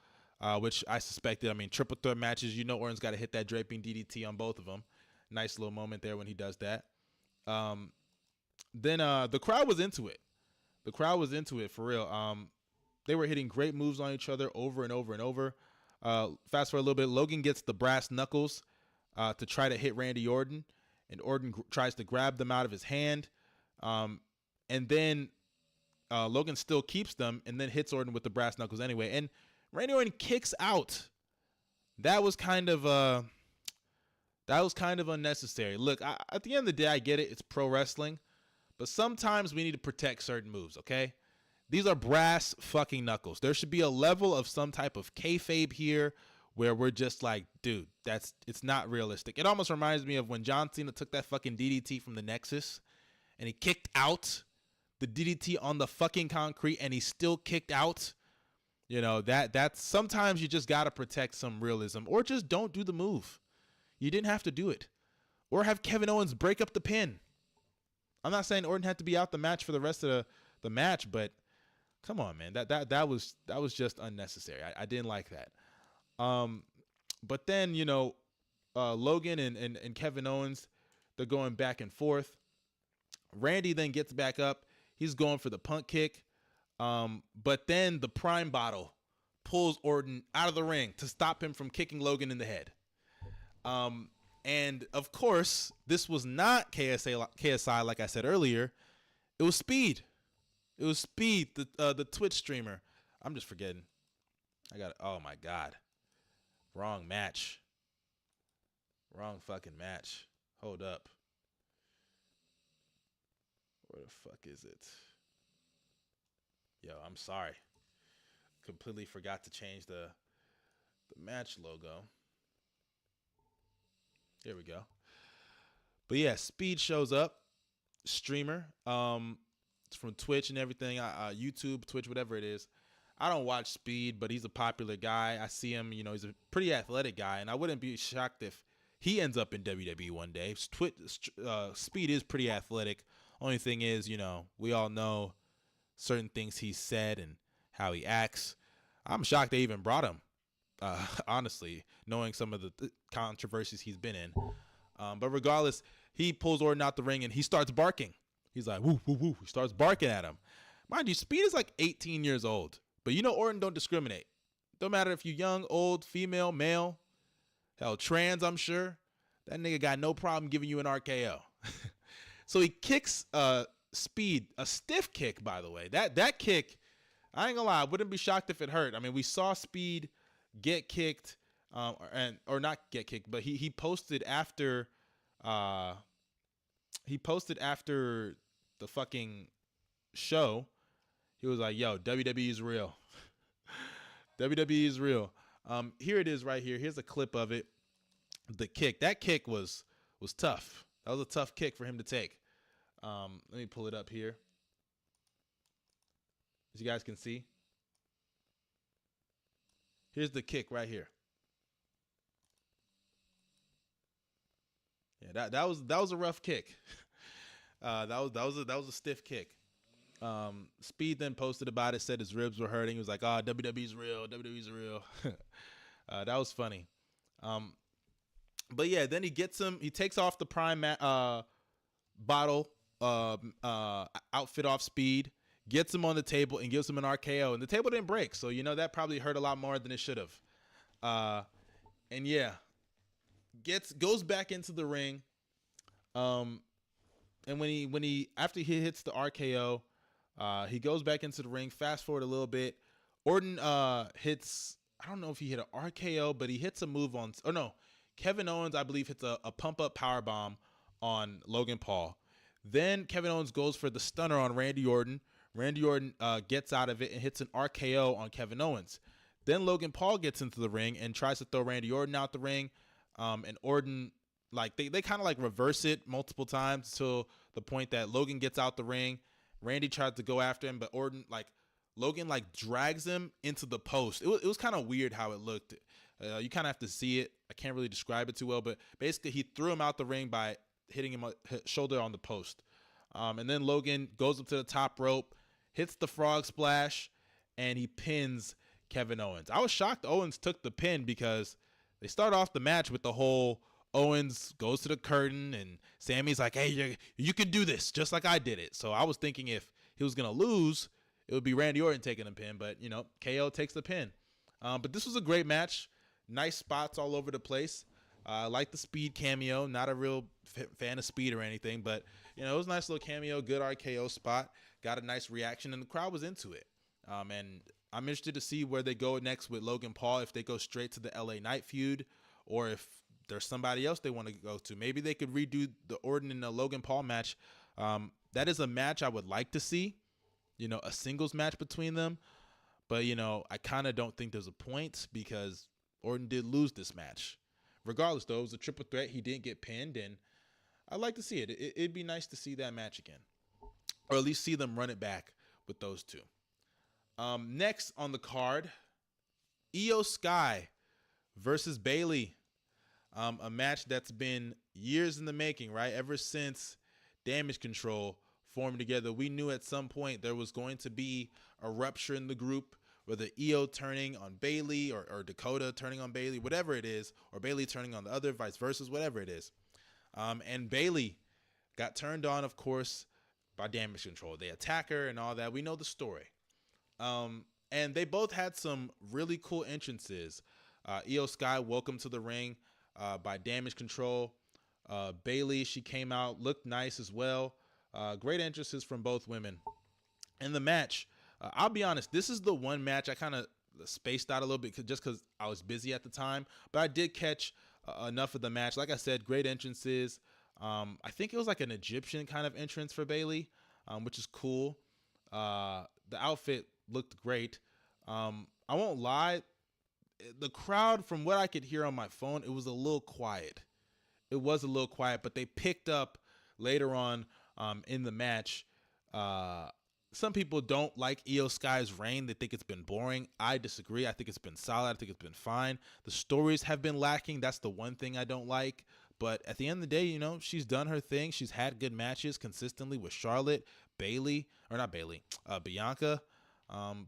which I suspected. I mean, triple threat matches, you know Orton's got to hit that draping DDT on both of them. Nice little moment there when he does that. Then the crowd was into it. The crowd was into it for real. They were hitting great moves on each other over and over and over. Fast forward a little bit, Logan gets the brass knuckles to try to hit Randy Orton, and Orton tries to grab them out of his hand. And then Logan still keeps them and then hits Orton with the brass knuckles anyway. And Randy Orton kicks out. That was kind of unnecessary. Look, at the end of the day, I get it. It's pro wrestling. But sometimes we need to protect certain moves, okay? These are brass fucking knuckles. There should be a level of some type of kayfabe here where we're just like, dude, it's not realistic. It almost reminds me of when John Cena took that fucking DDT from the Nexus and he kicked out the DDT on the fucking concrete and he still kicked out. You know, that's sometimes you just got to protect some realism, or just don't do the move. You didn't have to do it. Or have Kevin Owens break up the pin. I'm not saying Orton had to be out the match for the rest of the match, but come on, man. That was just unnecessary. I didn't like that. But then, you know, Logan and Kevin Owens, they're going back and forth. Randy then gets back up. He's going for the punt kick. But then the Prime Bottle pulls Orton out of the ring to stop him from kicking Logan in the head. And of course, this was not KSI, like I said earlier. It was Speed. It was Speed, the Twitch streamer. I'm just forgetting. Oh my God. Wrong match. Wrong fucking match. Hold up. Where the fuck is it? Yo, I'm sorry. Completely forgot to change the match logo. Here we go. But yeah, Speed shows up, streamer. It's from Twitch and everything, YouTube, Twitch, whatever it is. I don't watch Speed, but he's a popular guy. I see him, you know, he's a pretty athletic guy, and I wouldn't be shocked if he ends up in WWE one day. Speed is pretty athletic. Only thing is, you know, we all know certain things he's said and how he acts. I'm shocked they even brought him. Honestly, knowing some of the controversies he's been in. But regardless, he pulls Orton out the ring and he starts barking. He's like, woo, woo, woo. He starts barking at him. Mind you, Speed is like 18 years old. But you know Orton don't discriminate. Don't matter if you're young, old, female, male, hell, trans, I'm sure. That nigga got no problem giving you an RKO. So he kicks Speed, a stiff kick, by the way. That kick, I ain't gonna lie, I wouldn't be shocked if it hurt. I mean, we saw Speed get kicked, or not get kicked, but he posted after the fucking show. He was like, yo, WWE is real. WWE is real. Here it is right here. Here's a clip of it. The kick. That kick was tough. That was a tough kick for him to take. Let me pull it up here. As you guys can see. Here's the kick right here. Yeah, that was a rough kick. That was a stiff kick. Speed then posted about it, said his ribs were hurting. He was like, "Oh, WWE's real. WWE's real." That was funny. But yeah, then he gets him. He takes off the Prime bottle outfit off Speed, gets him on the table, and gives him an RKO. And the table didn't break, so you know that probably hurt a lot more than it should have. And yeah, goes back into the ring. And when he after he hits the RKO, he goes back into the ring. Fast forward a little bit, Orton hits. I don't know if he hit an RKO, but he hits a move on. Oh no, Kevin Owens, I believe, hits a pump up power bomb on Logan Paul. Then Kevin Owens goes for the stunner on Randy Orton. Randy Orton gets out of it and hits an RKO on Kevin Owens. Then Logan Paul gets into the ring and tries to throw Randy Orton out the ring. And Orton, like, they kind of like reverse it multiple times till the point that Logan gets out the ring. Randy tries to go after him, but Logan drags him into the post. It was kind of weird how it looked. You kind of have to see it. I can't really describe it too well, but basically he threw him out the ring by hitting him shoulder on the post. And then Logan goes up to the top rope, hits the frog splash, and he pins Kevin Owens. I was shocked Owens took the pin because they start off the match with the whole, Owens goes to the curtain, and Sammy's like, hey, you can do this, just like I did it. So I was thinking if he was going to lose, it would be Randy Orton taking the pin, but, KO takes the pin. But this was a great match. Nice spots all over the place. I like the Speed cameo. Not a real fan of Speed or anything, but, it was a nice little cameo, good RKO spot. Got a nice reaction, and the crowd was into it. And I'm interested to see where they go next with Logan Paul, if they go straight to the LA Knight feud, or if there's somebody else they want to go to. Maybe they could redo the Orton and the Logan Paul match. That is a match I would like to see, a singles match between them. But, I kind of don't think there's a point because Orton did lose this match. Regardless, though, it was a triple threat. He didn't get pinned, and I'd like to see it. It'd be nice to see that match again, or at least see them run it back with those two. Next on the card, Iyo Sky versus Bayley. A match that's been years in the making, right? Ever since Damage Control formed together, we knew at some point there was going to be a rupture in the group, whether Iyo turning on Bayley or Dakota turning on Bayley, whatever it is, or Bayley turning on the other, vice versa, whatever it is. And Bayley got turned on, of course, by Damage Control. They attack her and all that. We know the story. And they both had some really cool entrances. Iyo Sky, welcome to the ring by Damage Control. Bayley, she came out, looked nice as well. Great entrances from both women. In the match, I'll be honest, this is the one match I kind of spaced out a little bit just because I was busy at the time. But I did catch enough of the match. Like I said, great entrances. I think it was like an Egyptian kind of entrance for Bayley, which is cool. The outfit looked great. I won't lie. The crowd, from what I could hear on my phone, it was a little quiet. It was a little quiet, but they picked up later on in the match. Some people don't like Iyo Sky's reign. They think it's been boring. I disagree. I think it's been solid. I think it's been fine. The stories have been lacking. That's the one thing I don't like. But at the end of the day, she's done her thing. She's had good matches consistently with Charlotte, Bianca.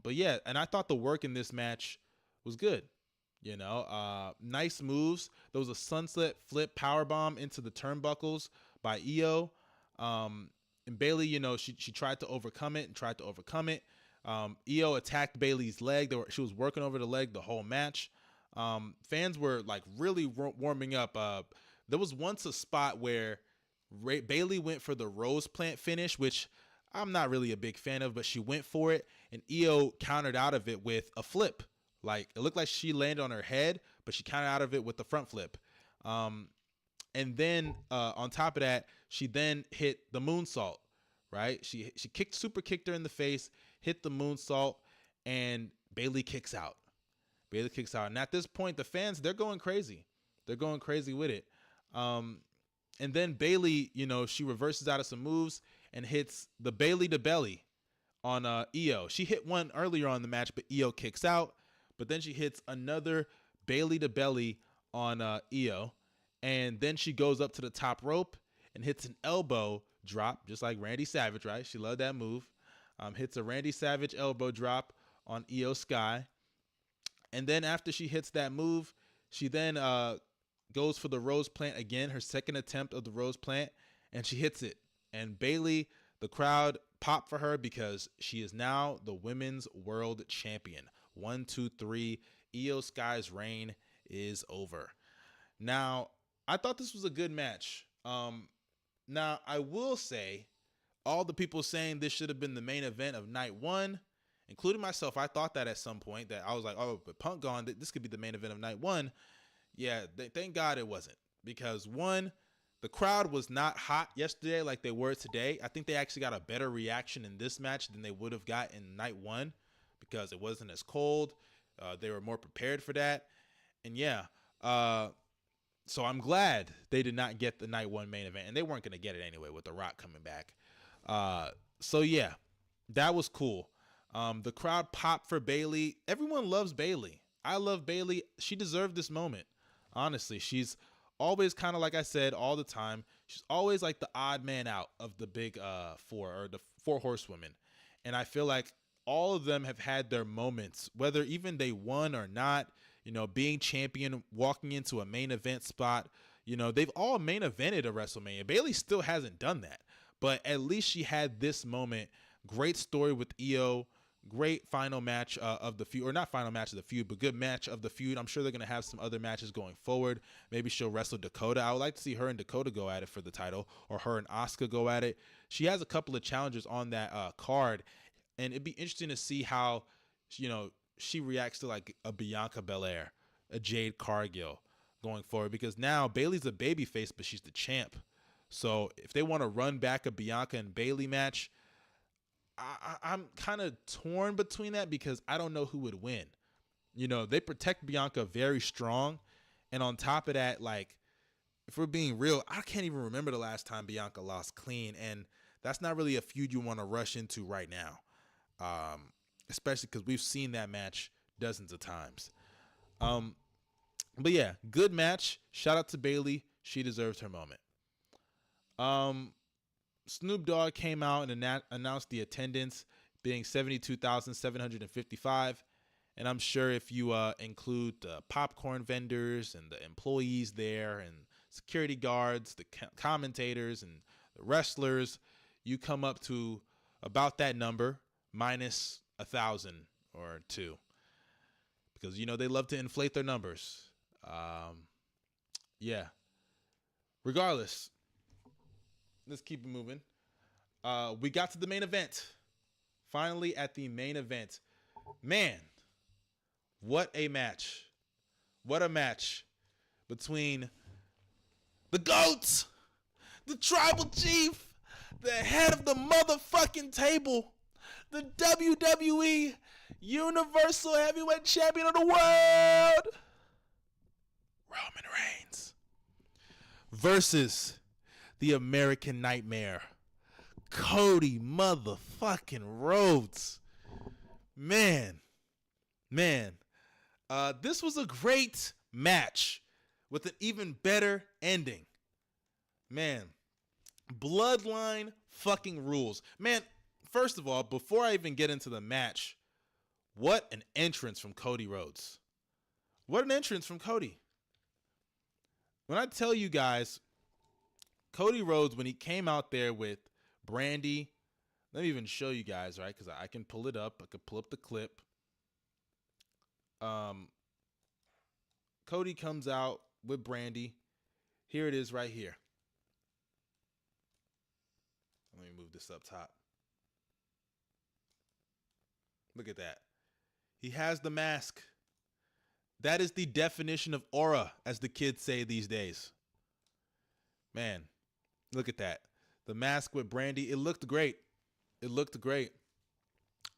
But yeah, and I thought the work in this match was good. Nice moves. There was a sunset flip powerbomb into the turnbuckles by Iyo. And Bayley, she tried to overcome it. Iyo attacked Bayley's leg. She was working over the leg the whole match. Fans were like really warming up. There was once a spot where Bayley went for the rose plant finish, which I'm not really a big fan of, but she went for it, and Iyo countered out of it with a flip. Like, it looked like she landed on her head, but she countered out of it with the front flip. And then on top of that, she then hit the moonsault, right? She super kicked her in the face, hit the moonsault, and Bayley kicks out. And at this point, the fans, they're going crazy. They're going crazy with it. And then Bayley, she reverses out of some moves and hits the Bayley to belly on Iyo. She hit one earlier on in the match, but Iyo kicks out. But then she hits another Bayley to belly on Iyo. And then she goes up to the top rope and hits an elbow drop, just like Randy Savage, right? She loved that move. Hits a Randy Savage elbow drop on Iyo Sky. And then after she hits that move, she then goes for the rose plant again, her second attempt of the rose plant, and she hits it. And Bayley, the crowd popped for her because she is now the women's world champion. 1, 2, 3. Iyo Sky's reign is over. Now, I thought this was a good match. Now, I will say, all the people saying this should have been the main event of night one, including myself, I thought that at some point, that I was like, oh, but Punk gone, this could be the main event of night one. Yeah, thank God it wasn't. Because one, the crowd was not hot yesterday like they were today. I think they actually got a better reaction in this match than they would have got in night one because it wasn't as cold. They were more prepared for that. And yeah, so I'm glad they did not get the night one main event. And they weren't going to get it anyway with The Rock coming back. So yeah, that was cool. The crowd popped for Bayley. Everyone loves Bayley. I love Bayley. She deserved this moment. Honestly, she's always kind of, like I said, all the time, she's always like the odd man out of the big four, or the four horsewomen. And I feel like all of them have had their moments, whether even they won or not, being champion, walking into a main event spot, You know, they've all main evented a WrestleMania. Bayley still hasn't done that, but at least she had this moment. Great story with Iyo. Great final match of the feud, or not final match of the feud, but good match of the feud. I'm sure they're going to have some other matches going forward. Maybe she'll wrestle Dakota. I would like to see her and Dakota go at it for the title, or her and Asuka go at it. She has a couple of challengers on that card, and it'd be interesting to see how, you know, she reacts to like a Bianca Belair, a Jade Cargill going forward, because now Bayley's a babyface, but she's the champ. So if they want to run back a Bianca and Bayley match, I'm kind of torn between that, because I don't know who would win. You know, they protect Bianca very strong. And on top of that, like, if we're being real, I can't even remember the last time Bianca lost clean. And that's not really a feud you want to rush into right now. Especially because we've seen that match dozens of times. But yeah, good match. Shout out to Bayley. She deserves her moment. Snoop Dogg came out and announced the attendance being 72,755. And I'm sure if you include the popcorn vendors and the employees there and security guards, the commentators and the wrestlers, you come up to about that number minus 1,000 or 2. Because, you know, they love to inflate their numbers. Yeah. Regardless, let's keep it moving. We got to the main event. Finally at the main event. Man, what a match. What a match between the GOAT, the tribal chief, the head of the motherfucking table, the WWE Universal Heavyweight Champion of the world, Roman Reigns, versus the American Nightmare, Cody motherfucking Rhodes. Man. This was a great match with an even better ending. Man, Bloodline fucking rules. Man, first of all, before I even get into the match, what an entrance from Cody Rhodes. What an entrance from Cody. When I tell you guys, Cody Rhodes, when he came out there with Brandy, let me even show you guys, right? Because I can pull it up. I can pull up the clip. Cody comes out with Brandy. Here it is right here. Let me move this up top. Look at that. He has the mask. That is the definition of aura, as the kids say these days. Man, look at that. The mask with Brandy, it looked great. It looked great.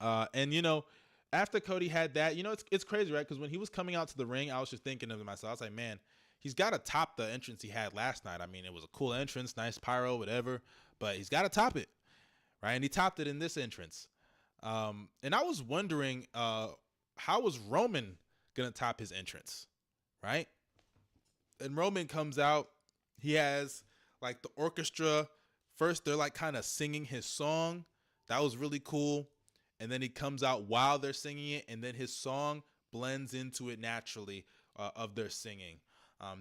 And, you know, after Cody had that, you know, it's crazy, right? Because when he was coming out to the ring, I was just thinking to myself, I was like, man, he's got to top the entrance he had last night. I mean, it was a cool entrance, nice pyro, whatever, but he's got to top it, right? And he topped it in this entrance. And I was wondering, how was Roman going to top his entrance, right? And Roman comes out. He has, like, the orchestra. First, they're, like, kind of singing his song. That was really cool. And then he comes out while they're singing it, and then his song blends into it naturally of their singing.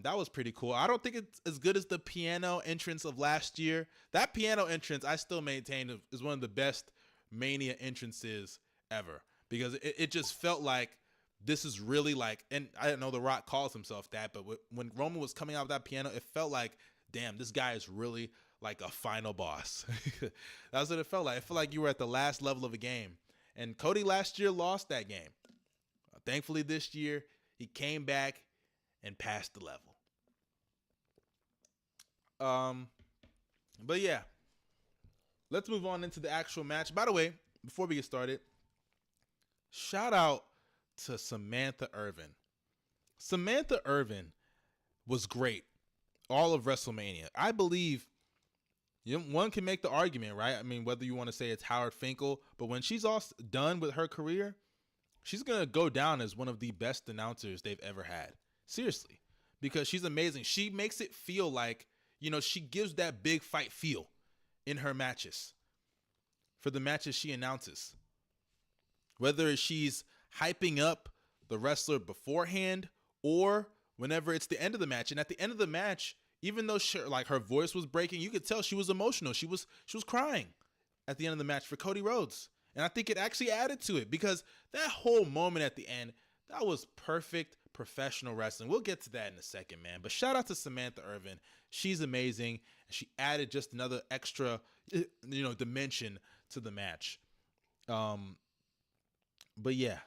That was pretty cool. I don't think it's as good as the piano entrance of last year. That piano entrance, I still maintain, is one of the best Mania entrances ever, because it just felt like this is really like, and I don't know The Rock calls himself that, but when Roman was coming out with that piano, it felt like, damn, this guy is really like a final boss. That's what it felt like. It felt like you were at the last level of a game. And Cody last year lost that game. Thankfully this year, he came back and passed the level. But yeah, let's move on into the actual match. By the way, before we get started, shout out to Samantha Irvin. Samantha Irvin was great all of WrestleMania. I believe one can make the argument, right? I mean, whether you want to say it's Howard Finkel, but when she's all done with her career, she's going to go down as one of the best announcers they've ever had. Seriously. Because she's amazing. She makes it feel like, you know, she gives that big fight feel in her matches. For the matches she announces. Whether she's hyping up the wrestler beforehand or whenever it's the end of the match. And at the end of the match, even though like her voice was breaking, you could tell she was emotional. She was crying at the end of the match for Cody Rhodes. And I think it actually added to it because that whole moment at the end, that was perfect professional wrestling. We'll get to that in a second, man. But shout out to Samantha Irvin. She's amazing. She added just another extra, dimension to the match. But yeah.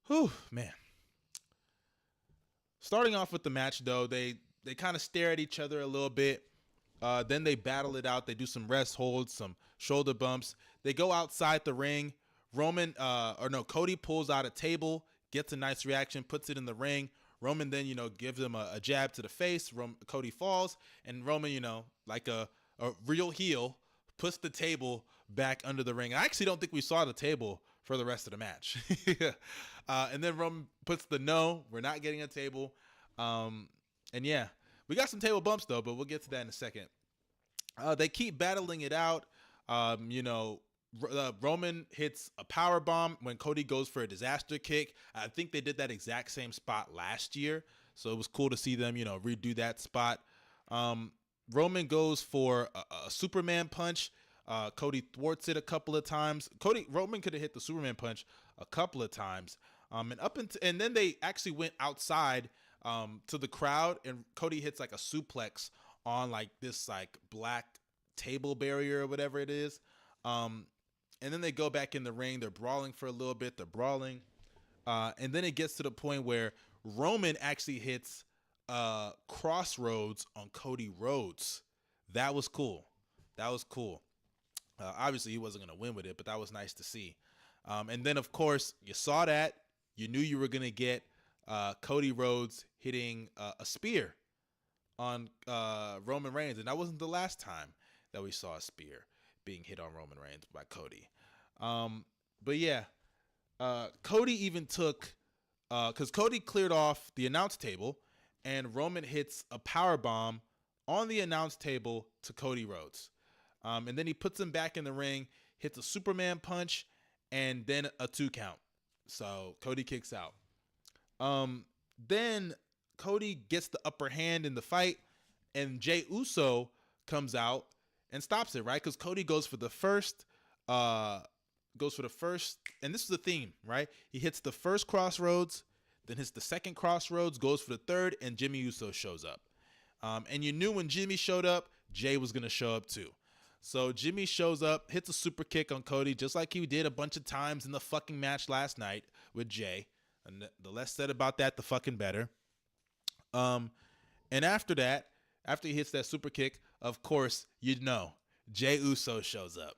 Whew, man. Starting off with the match, though, they kind of stare at each other a little bit. Then they battle it out. They do some rest holds, some shoulder bumps. They go outside the ring. Cody pulls out a table, gets a nice reaction, puts it in the ring. Roman then, gives him a jab to the face. Cody falls, and Roman, like a real heel, puts the table back under the ring. I actually don't think we saw the table for the rest of the match. And then Roman puts we're not getting a table. And yeah, we got some table bumps, though, but we'll get to that in a second. They keep battling it out. Roman hits a power bomb when Cody goes for a disaster kick. I think they did that exact same spot last year, so it was cool to see them, redo that spot. Roman goes for a Superman punch. Cody thwarts it a couple of times. Roman could have hit the Superman punch a couple of times. And then they actually went outside to the crowd, and Cody hits like a suplex on like this like black table barrier or whatever it is. And then they go back in the ring. They're brawling for a little bit. And then it gets to the point where Roman actually hits Crossroads on Cody Rhodes. That was cool. Obviously, he wasn't going to win with it, but that was nice to see. And then, of course, you saw that. You knew you were going to get Cody Rhodes hitting a spear on Roman Reigns. And that wasn't the last time that we saw a spear being hit on Roman Reigns by Cody. But yeah, Cody even took, because Cody cleared off the announce table, and Roman hits a power bomb on the announce table to Cody Rhodes. And then he puts him back in the ring, hits a Superman punch, and then a 2 count. So Cody kicks out. Then Cody gets the upper hand in the fight, and Jey Uso comes out and stops it, right? Because Cody goes for the first, and this is the theme, right? He hits the first Crossroads, then hits the second Crossroads, goes for the third, and Jimmy Uso shows up. And you knew when Jimmy showed up, Jay was going to show up too. So Jimmy shows up, hits a super kick on Cody, just like he did a bunch of times in the fucking match last night with Jay. And the less said about that, the fucking better. And after that, after he hits that super kick, of course, Jey Uso shows up.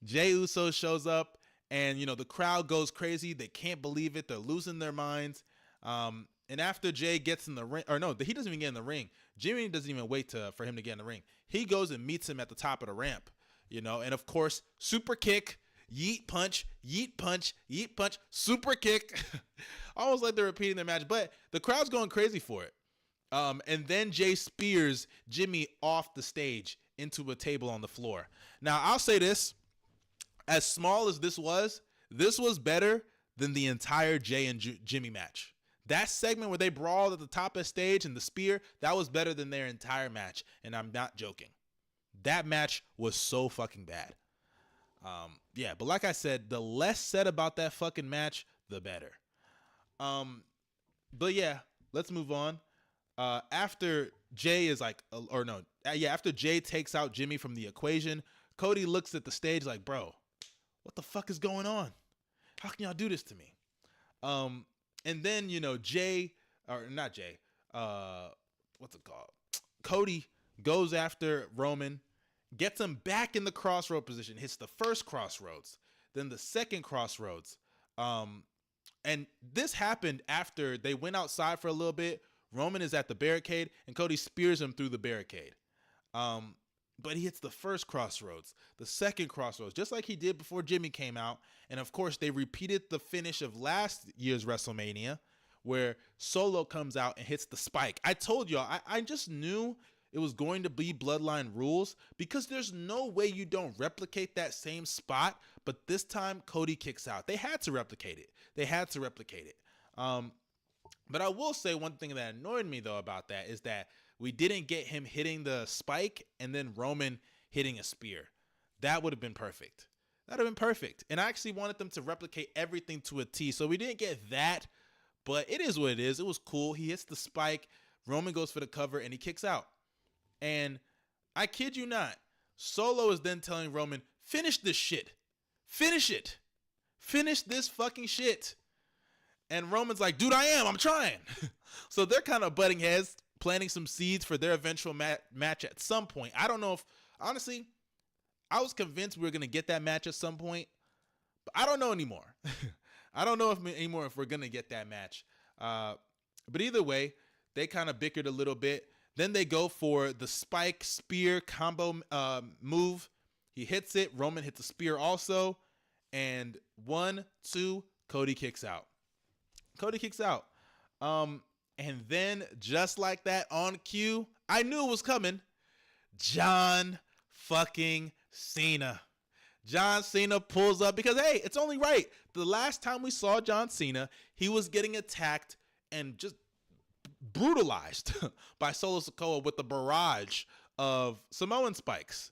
Jey Uso shows up, and, the crowd goes crazy. They can't believe it. They're losing their minds. And after Jay gets in the ring, or no, he doesn't even get in the ring. Jimmy doesn't even wait for him to get in the ring. He goes and meets him at the top of the ramp, and of course, super kick, yeet punch, yeet punch, yeet punch, super kick. Almost like they're repeating their match, but the crowd's going crazy for it. And then Jay spears Jimmy off the stage into a table on the floor. Now, I'll say this. As small as this was better than the entire Jay and Jimmy match. That segment where they brawled at the top of the stage and the spear, that was better than their entire match. And I'm not joking. That match was so fucking bad. Yeah, but like I said, the less said about that fucking match, the better. But yeah, let's move on. After Jay after Jay takes out Jimmy from the equation, Cody looks at the stage like, bro, what the fuck is going on? How can y'all do this to me? And then, Cody goes after Roman, gets him back in the crossroad position, hits the first Crossroads, then the second Crossroads. And this happened after they went outside for a little bit. Roman is at the barricade, and Cody spears him through the barricade. But he hits the first Crossroads, the second Crossroads, just like he did before Jimmy came out. And of course, they repeated the finish of last year's WrestleMania, where Solo comes out and hits the spike. I told y'all, I just knew it was going to be Bloodline rules, because there's no way you don't replicate that same spot. But this time, Cody kicks out. They had to replicate it. But I will say one thing that annoyed me, though, about that is that we didn't get him hitting the spike and then Roman hitting a spear. That would have been perfect. That would have been perfect. And I actually wanted them to replicate everything to a T. So we didn't get that, but it is what it is. It was cool. He hits the spike. Roman goes for the cover, and he kicks out. And I kid you not, Solo is then telling Roman, finish this shit. Finish it. Finish this fucking shit. And Roman's like, dude, I'm trying. So they're kind of butting heads, planting some seeds for their eventual match at some point. I don't know if, honestly, I was convinced we were going to get that match at some point, but I don't know anymore. I don't know if we're going to get that match. But either way, they kind of bickered a little bit. Then they go for the spike spear combo move. He hits it. Roman hits the spear also. And 1, 2, Cody kicks out. Cody kicks out. And then just like that on cue, I knew it was coming. John fucking Cena. John Cena pulls up because, hey, it's only right. The last time we saw John Cena, he was getting attacked and just brutalized by Solo Sikoa with the barrage of Samoan spikes.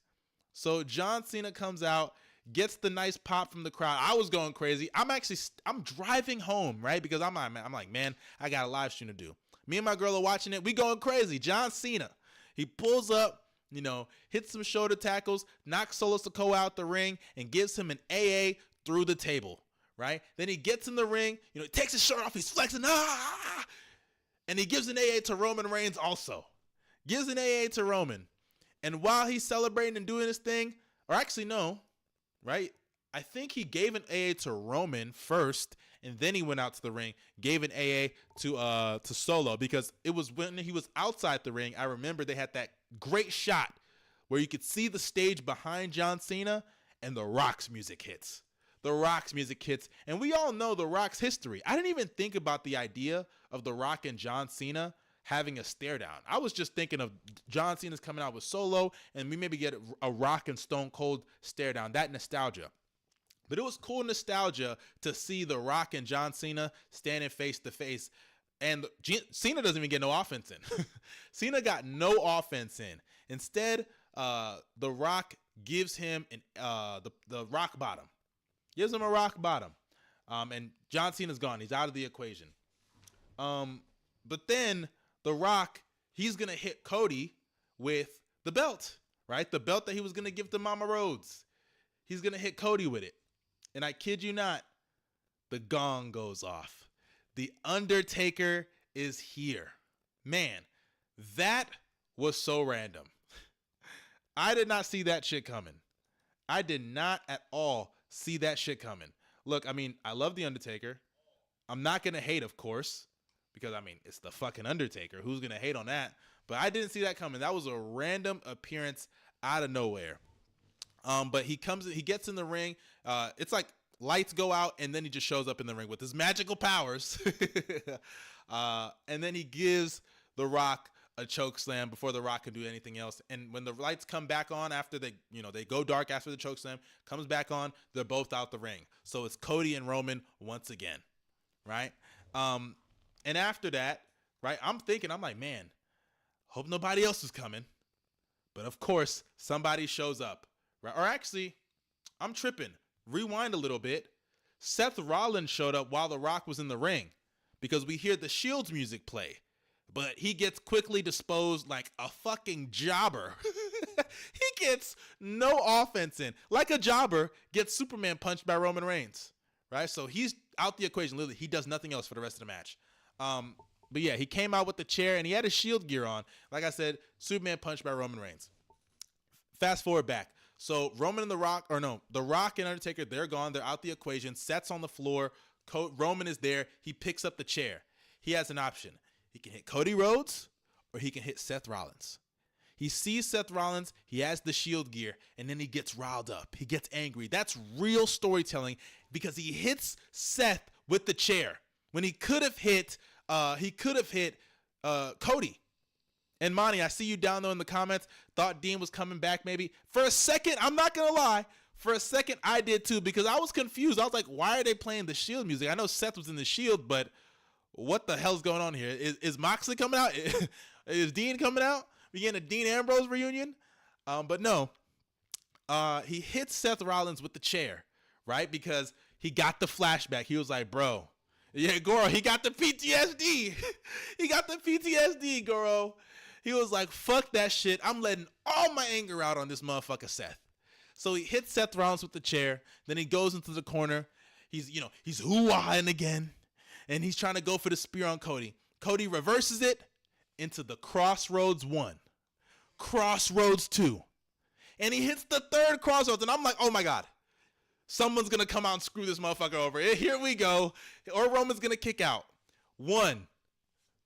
So John Cena comes out, gets the nice pop from the crowd. I was going crazy. I'm driving home, right? Because I'm like, man, I got a live stream to do. Me and my girl are watching it. We going crazy. John Cena, he pulls up, hits some shoulder tackles, knocks Solo Sikoa out the ring, and gives him an AA through the table, right? Then he gets in the ring, he takes his shirt off, he's flexing, and he gives an AA to Roman Reigns also. Gives an AA to Roman. And while he's celebrating and doing his thing, or actually no, right? I think he gave an AA to Roman first, and then he went out to the ring, gave an AA to Solo, because it was when he was outside the ring. I remember they had that great shot where you could see the stage behind John Cena, and The Rock's music hits. The Rock's music hits, and we all know The Rock's history. I didn't even think about the idea of The Rock and John Cena having a stare down. I was just thinking of John Cena's coming out with Solo, and we maybe get a Rock and Stone Cold stare down. That nostalgia. But it was cool nostalgia to see The Rock and John Cena standing face to face. And Cena doesn't even get no offense in. Cena got no offense in. Instead, The Rock gives him the rock bottom. Gives him a rock bottom. And John Cena's gone. He's out of the equation. But then The Rock, he's going to hit Cody with the belt, right? The belt that he was going to give to Mama Rhodes. He's going to hit Cody with it. And I kid you not, the gong goes off. The Undertaker is here. Man, that was so random. I did not see that shit coming. I did not at all see that shit coming. Look, I love the Undertaker. I'm not going to hate, of course, because, it's the fucking Undertaker. Who's going to hate on that? But I didn't see that coming. That was a random appearance out of nowhere. But he gets in the ring. It's like lights go out, and then he just shows up in the ring with his magical powers. And then he gives The Rock a choke slam before The Rock can do anything else. And when the lights come back on after they go dark after the choke slam, comes back on, they're both out the ring. So it's Cody and Roman once again, right? And after that, right, I'm like, man, hope nobody else is coming. But of course, somebody shows up. Right? Or actually, I'm tripping. Rewind a little bit. Seth Rollins showed up while The Rock was in the ring because we hear the Shield's music play. But he gets quickly disposed like a fucking jobber. He gets no offense in. Like a jobber gets Superman punched by Roman Reigns. Right? So he's out the equation. Literally, he does nothing else for the rest of the match. But yeah, he came out with the chair and he had his Shield gear on. Like I said, Superman punched by Roman Reigns. Fast forward back. So Roman and The Rock and Undertaker, they're gone. They're out the equation. Seth's on the floor. Roman is there. He picks up the chair. He has an option. He can hit Cody Rhodes or he can hit Seth Rollins. He sees Seth Rollins. He has the Shield gear, and then he gets riled up. He gets angry. That's real storytelling because he hits Seth with the chair when he could have hit Cody. And Monty, I see you down there in the comments. Thought Dean was coming back maybe. For a second, I'm not going to lie. For a second, I did too because I was confused. I was like, why are they playing the Shield music? I know Seth was in the Shield, but what the hell's going on here? Is Moxley coming out? Is Dean coming out? We getting a Dean Ambrose reunion? But no. He hits Seth Rollins with the chair, right? Because he got the flashback. He was like, bro, yeah, Goro, he got the PTSD. He got the PTSD, Goro. He was like, fuck that shit. I'm letting all my anger out on this motherfucker Seth. So he hits Seth Rollins with the chair. Then he goes into the corner. He's hoo-ahing again. And he's trying to go for the spear on Cody. Cody reverses it into the Crossroads 1. Crossroads 2. And he hits the third Crossroads. And I'm like, oh my God. Someone's going to come out and screw this motherfucker over. Here we go. Or Roman's going to kick out. 1,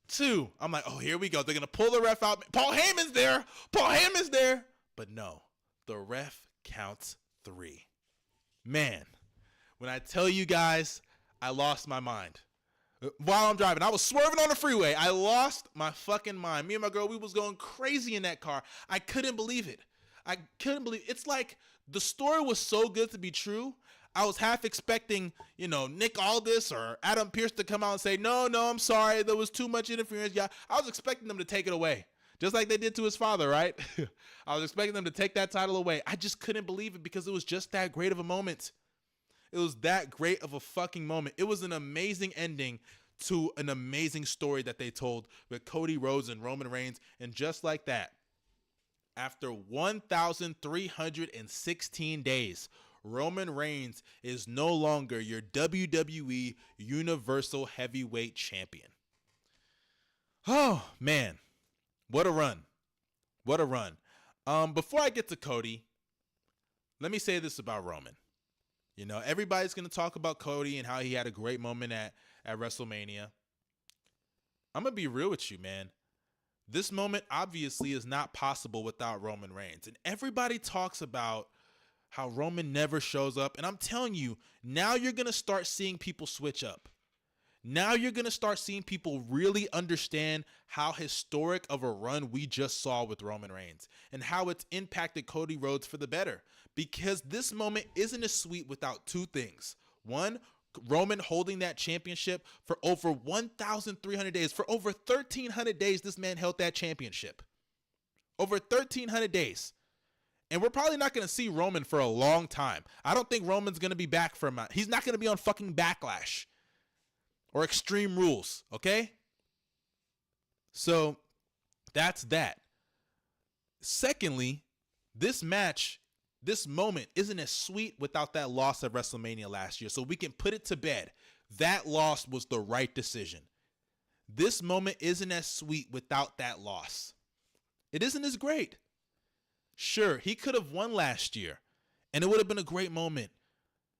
2. I'm like, oh, here we go. They're going to pull the ref out. Paul Heyman's there. Paul Heyman's there. But no, the ref counts 3. Man, when I tell you guys, I lost my mind. While I'm driving, I was swerving on the freeway. I lost my fucking mind. Me and my girl, we was going crazy in that car. I couldn't believe it. It's like the story was so good to be true. I was half expecting, Nick Aldis or Adam Pearce to come out and say, no, I'm sorry. There was too much interference. Yeah, I was expecting them to take it away. Just like they did to his father, right? I was expecting them to take that title away. I just couldn't believe it because it was just that great of a moment. It was that great of a fucking moment. It was an amazing ending to an amazing story that they told with Cody Rhodes and Roman Reigns. And just like that, after 1,316 days, Roman Reigns is no longer your WWE Universal Heavyweight Champion. Oh, man. What a run. What a run. Before I get to Cody, let me say this about Roman. Everybody's going to talk about Cody and how he had a great moment at WrestleMania. I'm going to be real with you, man. This moment obviously is not possible without Roman Reigns. And everybody talks about how Roman never shows up. And I'm telling you, now you're going to start seeing people switch up. Now you're going to start seeing people really understand how historic of a run we just saw with Roman Reigns and how it's impacted Cody Rhodes for the better. Because this moment isn't as sweet without 2 things. 1, Roman holding that championship for over 1,300 days. For over 1,300 days, this man held that championship. Over 1,300 days. And we're probably not going to see Roman for a long time. I don't think Roman's going to be back from he's not going to be on fucking Backlash or Extreme Rules, okay? So that's that. Secondly, this moment isn't as sweet without that loss at WrestleMania last year. So we can put it to bed. That loss was the right decision. This moment isn't as sweet without that loss. It isn't as great. Sure, he could have won last year, and it would have been a great moment.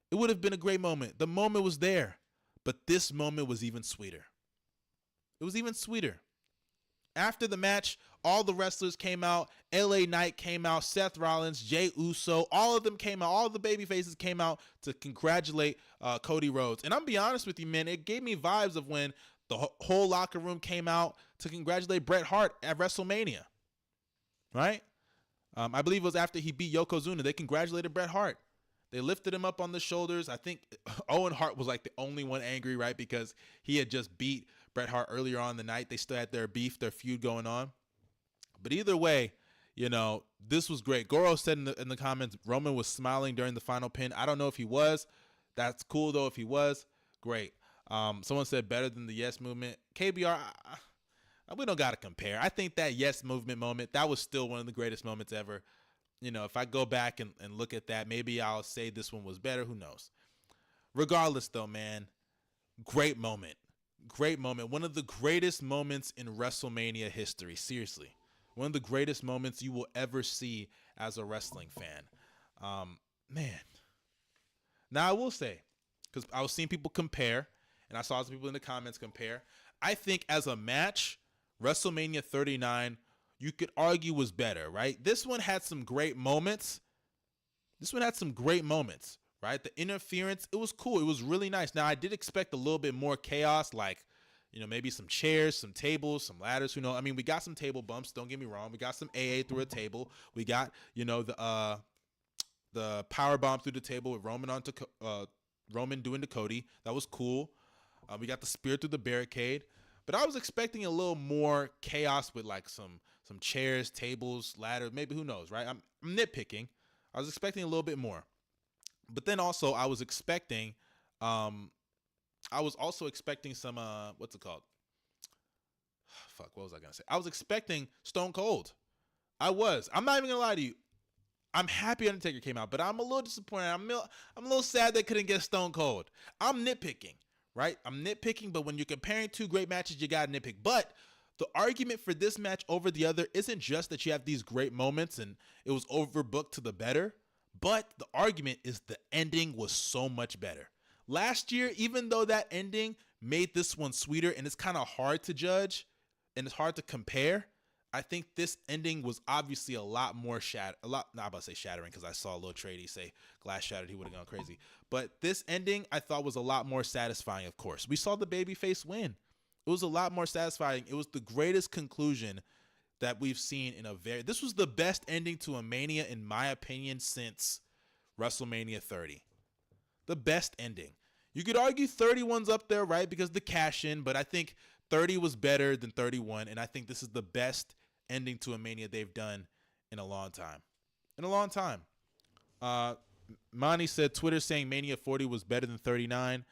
It would have been a great moment. The moment was there, but this moment was even sweeter. It was even sweeter. After the match, all the wrestlers came out. LA Knight came out. Seth Rollins, Jey Uso, all of them came out. All the baby faces came out to congratulate Cody Rhodes. And I'm be honest with you, man, it gave me vibes of when the whole locker room came out to congratulate Bret Hart at WrestleMania. Right? I believe it was after he beat Yokozuna. They congratulated Bret Hart. They lifted him up on the shoulders. I think Owen Hart was like the only one angry, right? Because he had just beat Bret Hart earlier on in the night. They still had their beef, their feud going on. But either way, this was great. Goro said in the comments, Roman was smiling during the final pin. I don't know if he was. That's cool, though, if he was. Great. Someone said better than the Yes Movement. KBR, we don't got to compare. I think that Yes Movement moment, that was still one of the greatest moments ever. If I go back and look at that, maybe I'll say this one was better. Who knows? Regardless, though, man, great moment. Great moment. One of the greatest moments in WrestleMania history. Seriously. One of the greatest moments you will ever see as a wrestling fan. Man. Now, I will say, because I was seeing people compare, and I saw some people in the comments compare. I think as a match, WrestleMania 39, you could argue was better, right? This one had some great moments. Right? The interference, it was cool. It was really nice. Now, I did expect a little bit more chaos, like, maybe some chairs, some tables, some ladders. Who knows? I mean, we got some table bumps. Don't get me wrong. We got some AA through a table. We got, the power bomb through the table with Roman doing to Cody. That was cool. We got the spear through the barricade, but I was expecting a little more chaos with like some chairs, tables, ladders, maybe, who knows, right? I'm nitpicking. I was expecting a little bit more, but then also I was expecting, some what's it called? Fuck, what was I gonna say? I was expecting Stone Cold. I'm not even gonna lie to you. I'm happy Undertaker came out, but I'm a little disappointed. I'm a little sad they couldn't get Stone Cold. I'm nitpicking, right? I'm nitpicking, but when you're comparing two great matches, you got to nitpick. But the argument for this match over the other isn't just that you have these great moments and it was overbooked to the better, but the argument is the ending was so much better. Last year, even though that ending made this one sweeter, and it's kind of hard to judge and it's hard to compare, I think this ending was obviously a lot more shattering because I saw a little tradie say glass shattered, he would have gone crazy. But this ending I thought was a lot more satisfying, of course. We saw the babyface win. It was a lot more satisfying. It was the greatest conclusion that we've seen this was the best ending to a Mania, in my opinion, since WrestleMania 30. The best ending. You could argue 31's up there, right, because the cash in, but I think 30 was better than 31, and I think this is the best ending to a Mania they've done in a long time. Monty said Twitter saying Mania 40 was better than 39.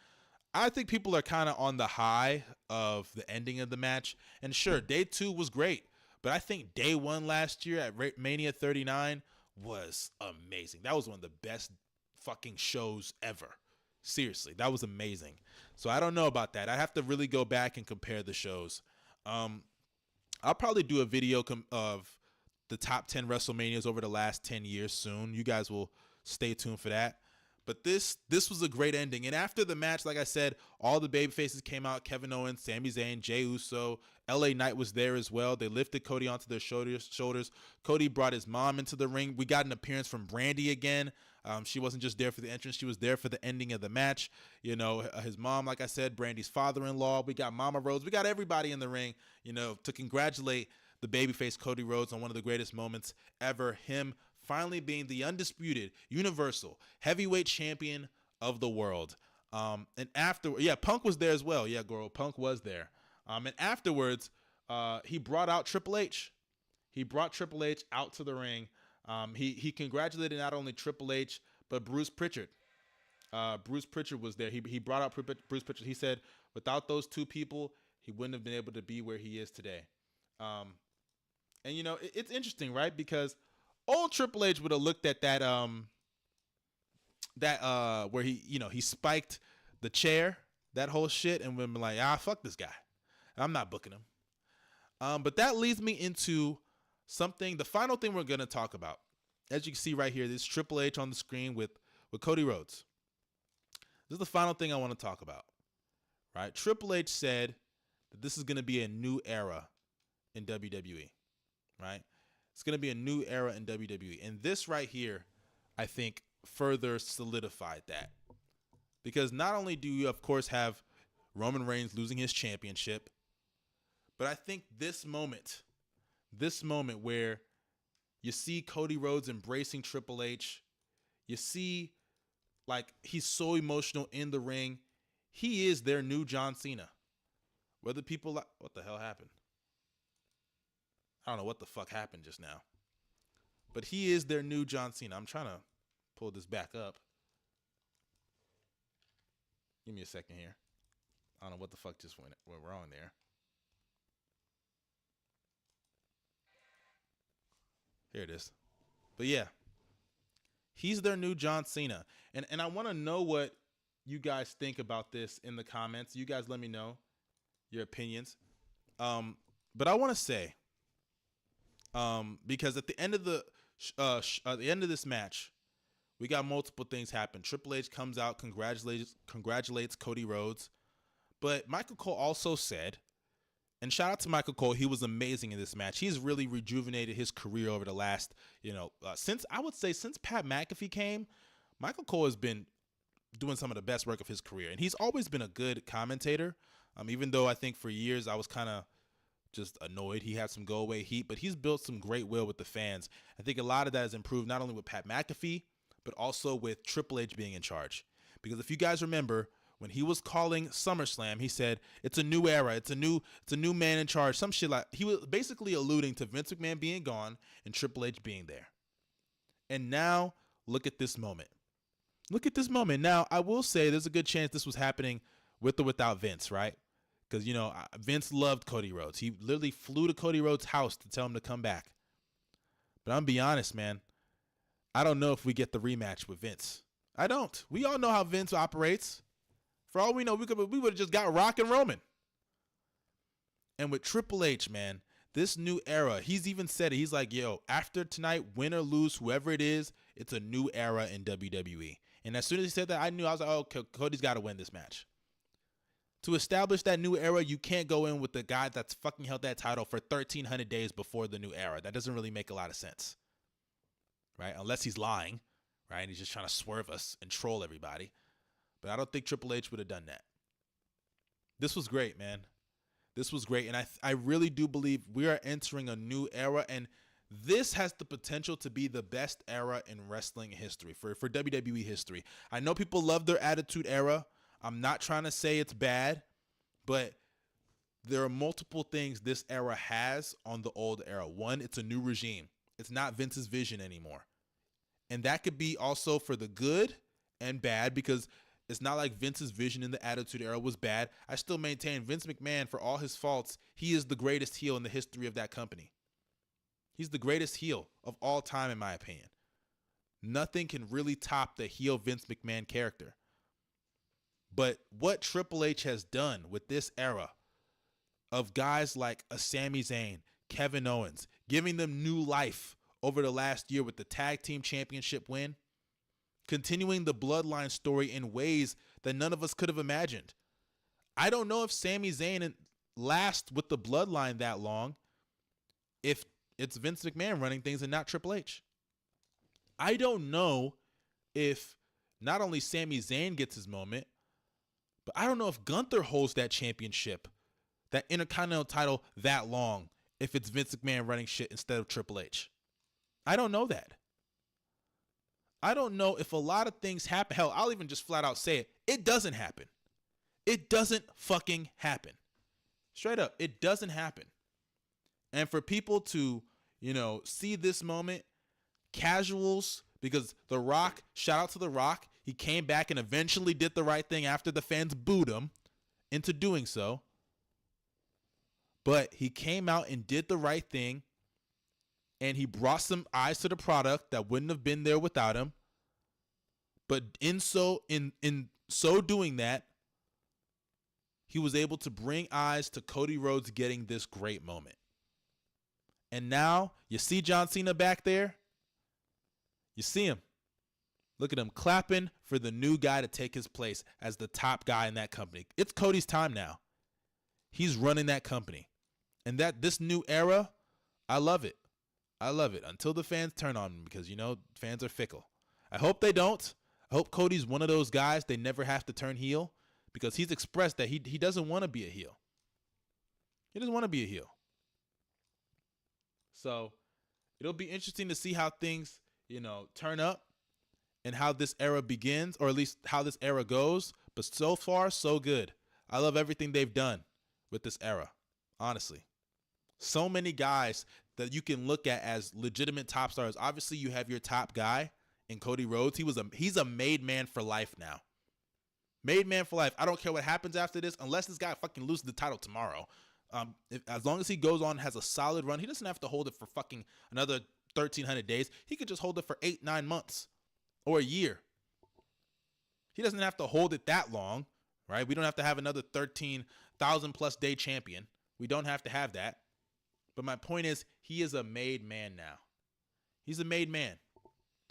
I think people are kind of on the high of the ending of the match. And sure, day 2 was great, but I think day 1 last year at Mania 39 was amazing. That was one of the best fucking shows ever. Seriously, that was amazing. So I don't know about that. I have to really go back and compare the shows. I'll probably do a video of the top 10 WrestleManias over the last 10 years soon. You guys will stay tuned for that. But this was a great ending. And after the match, like I said, all the babyfaces came out. Kevin Owens, Sami Zayn, Jey Uso, LA Knight was there as well. They lifted Cody onto their shoulders. Cody brought his mom into the ring. We got an appearance from Brandy again. She wasn't just there for the entrance. She was there for the ending of the match. You know, his mom, like I said, Brandy's father-in-law. We got Mama Rhodes. We got everybody in the ring, you know, to congratulate the babyface Cody Rhodes on one of the greatest moments ever. Him finally being the undisputed Universal Heavyweight Champion of the world. And Punk was there as well. Yeah, Goro, Punk was there. And afterwards, he brought out Triple H. He brought Triple H out to the ring. He congratulated not only Triple H, but Bruce Pritchard. Bruce Pritchard was there. He brought out Bruce Pritchard. He said without those two people, he wouldn't have been able to be where he is today. And, you know, it's interesting, right? Because old Triple H would have looked at that where he spiked the chair, that whole shit, and would be like, fuck this guy. I'm not booking him. But that leads me into the final thing we're going to talk about. As you can see right here, this Triple H on the screen with Cody Rhodes. This is the final thing I want to talk about, right? Triple H said that this is going to be a new era in WWE, right? It's going to be a new era in WWE. And this right here, I think, further solidified that. Because not only do you, of course, have Roman Reigns losing his championship, but I think this moment where you see Cody Rhodes embracing Triple H, you see, like, he's so emotional in the ring. He is their new John Cena. Whether people like, what the hell happened? I don't know what the fuck happened just now. But he is their new John Cena. I'm trying to pull this back up. Give me a second here. I don't know what the fuck just went wrong there. Here it is. But yeah, he's their new John Cena. And I want to know what you guys think about this in the comments. You guys let me know your opinions. But I want to say, because at the end of this match, we got multiple things happen. Triple H comes out, congratulates Cody Rhodes. But Michael Cole also said, and shout out to Michael Cole, he was amazing in this match. He's really rejuvenated his career over the last, since Pat McAfee came, Michael Cole has been doing some of the best work of his career. And he's always been a good commentator. Even though I think for years I was kind of just annoyed. He had some go away heat, but he's built some great will with the fans. I think a lot of that has improved not only with Pat McAfee, but also with Triple H being in charge. Because if you guys remember, when he was calling SummerSlam, he said it's a new era, it's a new man in charge, some shit like. He was basically alluding to Vince McMahon being gone and Triple H being there. And now look at this moment. Look at this moment. Now, I will say there's a good chance this was happening with or without Vince, right? Because, you know, Vince loved Cody Rhodes. He literally flew to Cody Rhodes' house to tell him to come back. But I'm going to be honest, man. I don't know if we get the rematch with Vince. I don't. We all know how Vince operates. For all we know, we would have just got Rock and Roman. And with Triple H, man, this new era, he's even said it. He's like, yo, after tonight, win or lose, whoever it is, it's a new era in WWE. And as soon as he said that, I was like, oh, Cody's got to win this match. To establish that new era, you can't go in with the guy that's fucking held that title for 1,300 days before the new era. That doesn't really make a lot of sense, right? Unless he's lying, right? And he's just trying to swerve us and troll everybody. But I don't think Triple H would have done that. This was great, man. This was great. And I really do believe we are entering a new era. And this has the potential to be the best era in wrestling history, for WWE history. I know people love their Attitude Era. I'm not trying to say it's bad, but there are multiple things this era has on the old era. One, it's a new regime. It's not Vince's vision anymore. And that could be also for the good and bad, because it's not like Vince's vision in the Attitude Era was bad. I still maintain Vince McMahon, for all his faults, he is the greatest heel in the history of that company. He's the greatest heel of all time, in my opinion. Nothing can really top the heel Vince McMahon character. But what Triple H has done with this era of guys like a Sami Zayn, Kevin Owens, giving them new life over the last year with the Tag Team Championship win, continuing the Bloodline story in ways that none of us could have imagined. I don't know if Sami Zayn lasts with the Bloodline that long if it's Vince McMahon running things and not Triple H. I don't know if not only Sami Zayn gets his moment, but I don't know if Gunther holds that championship, that Intercontinental title, that long if it's Vince McMahon running shit instead of Triple H. I don't know that. I don't know if a lot of things happen. Hell, I'll even just flat out say it. It doesn't happen. It doesn't fucking happen. Straight up, it doesn't happen. And for people to, see this moment, casuals, because The Rock, shout out to The Rock, he came back and eventually did the right thing after the fans booed him into doing so. But he came out and did the right thing, and he brought some eyes to the product that wouldn't have been there without him. But in so doing that, he was able to bring eyes to Cody Rhodes getting this great moment. And now, you see John Cena back there? You see him. Look at him clapping for the new guy to take his place as the top guy in that company. It's Cody's time now. He's running that company. And this new era, I love it. I love it until the fans turn on him, because, fans are fickle. I hope they don't. I hope Cody's one of those guys they never have to turn heel, because he's expressed that he doesn't want to be a heel. He doesn't want to be a heel. So it'll be interesting to see how things, turn up and how this era begins, or at least how this era goes. But so far, so good. I love everything they've done with this era, honestly. So many guys that you can look at as legitimate top stars. Obviously, you have your top guy in Cody Rhodes. He's a made man for life now. Made man for life. I don't care what happens after this, unless this guy fucking loses the title tomorrow. As long as he goes on, has a solid run, he doesn't have to hold it for fucking another 1,300 days. He could just hold it for 8-9 months or a year. He doesn't have to hold it that long, right? We don't have to have another 13,000 plus day champion. We don't have to have that. But my point is, he is a made man now. He's a made man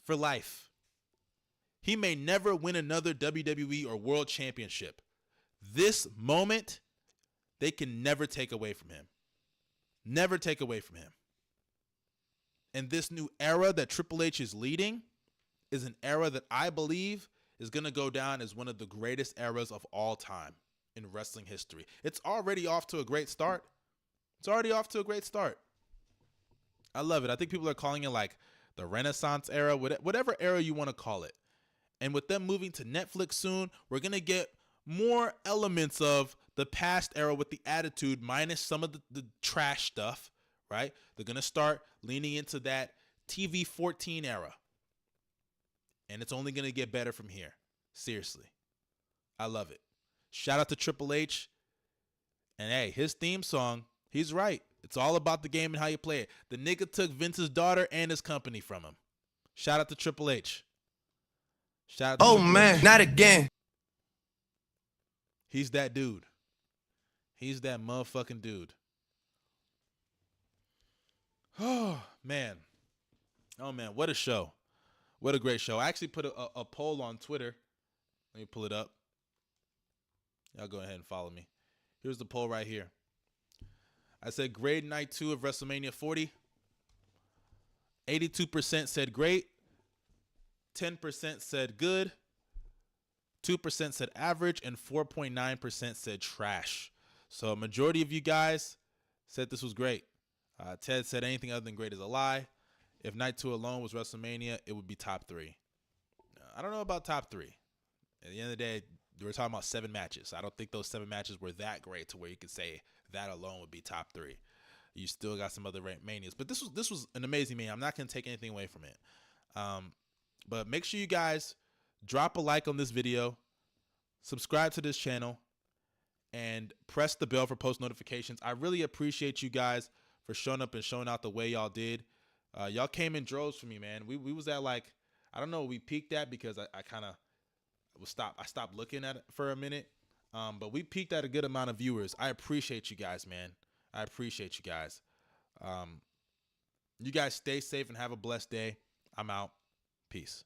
for life. He may never win another WWE or World Championship. This moment, they can never take away from him. Never take away from him. And this new era that Triple H is leading is an era that I believe is going to go down as one of the greatest eras of all time in wrestling history. It's already off to a great start. I love it. I think people are calling it like the Renaissance era, whatever era you want to call it. And with them moving to Netflix soon, we're going to get more elements of the past era with the attitude minus some of the trash stuff, right? They're going to start leaning into that TV 14 era. And it's only going to get better from here. Seriously. I love it. Shout out to Triple H. And hey, his theme song, he's right. It's all about the game and how you play it. The nigga took Vince's daughter and his company from him. Shout out to Triple H. Shout out to Triple H. Not again. He's that dude. He's that motherfucking dude. Oh, man. Oh, man. What a show. What a great show. I actually put a poll on Twitter. Let me pull it up. Y'all go ahead and follow me. Here's the poll right here. I said grade night 2 of WrestleMania 40. 82% said great. 10% said good. 2% said average. And 4.9% said trash. So a majority of you guys said this was great. Ted said anything other than great is a lie. If night 2 alone was WrestleMania, it would be top 3. I don't know about top 3. At the end of the day, we're talking about 7 matches. I don't think those 7 matches were that great to where you could say that alone would be top 3. You still got some other manias, but this was an amazing Mania. I'm not going to take anything away from it. But make sure you guys drop a like on this video, subscribe to this channel, and press the bell for post notifications. I really appreciate you guys for showing up and showing out the way y'all did. Y'all came in droves for me, man. We was at like, I don't know, we peaked at because I kind of stopped looking at it for a minute. But we peaked at a good amount of viewers. I appreciate you guys, man. I appreciate you guys. You guys stay safe and have a blessed day. I'm out. Peace.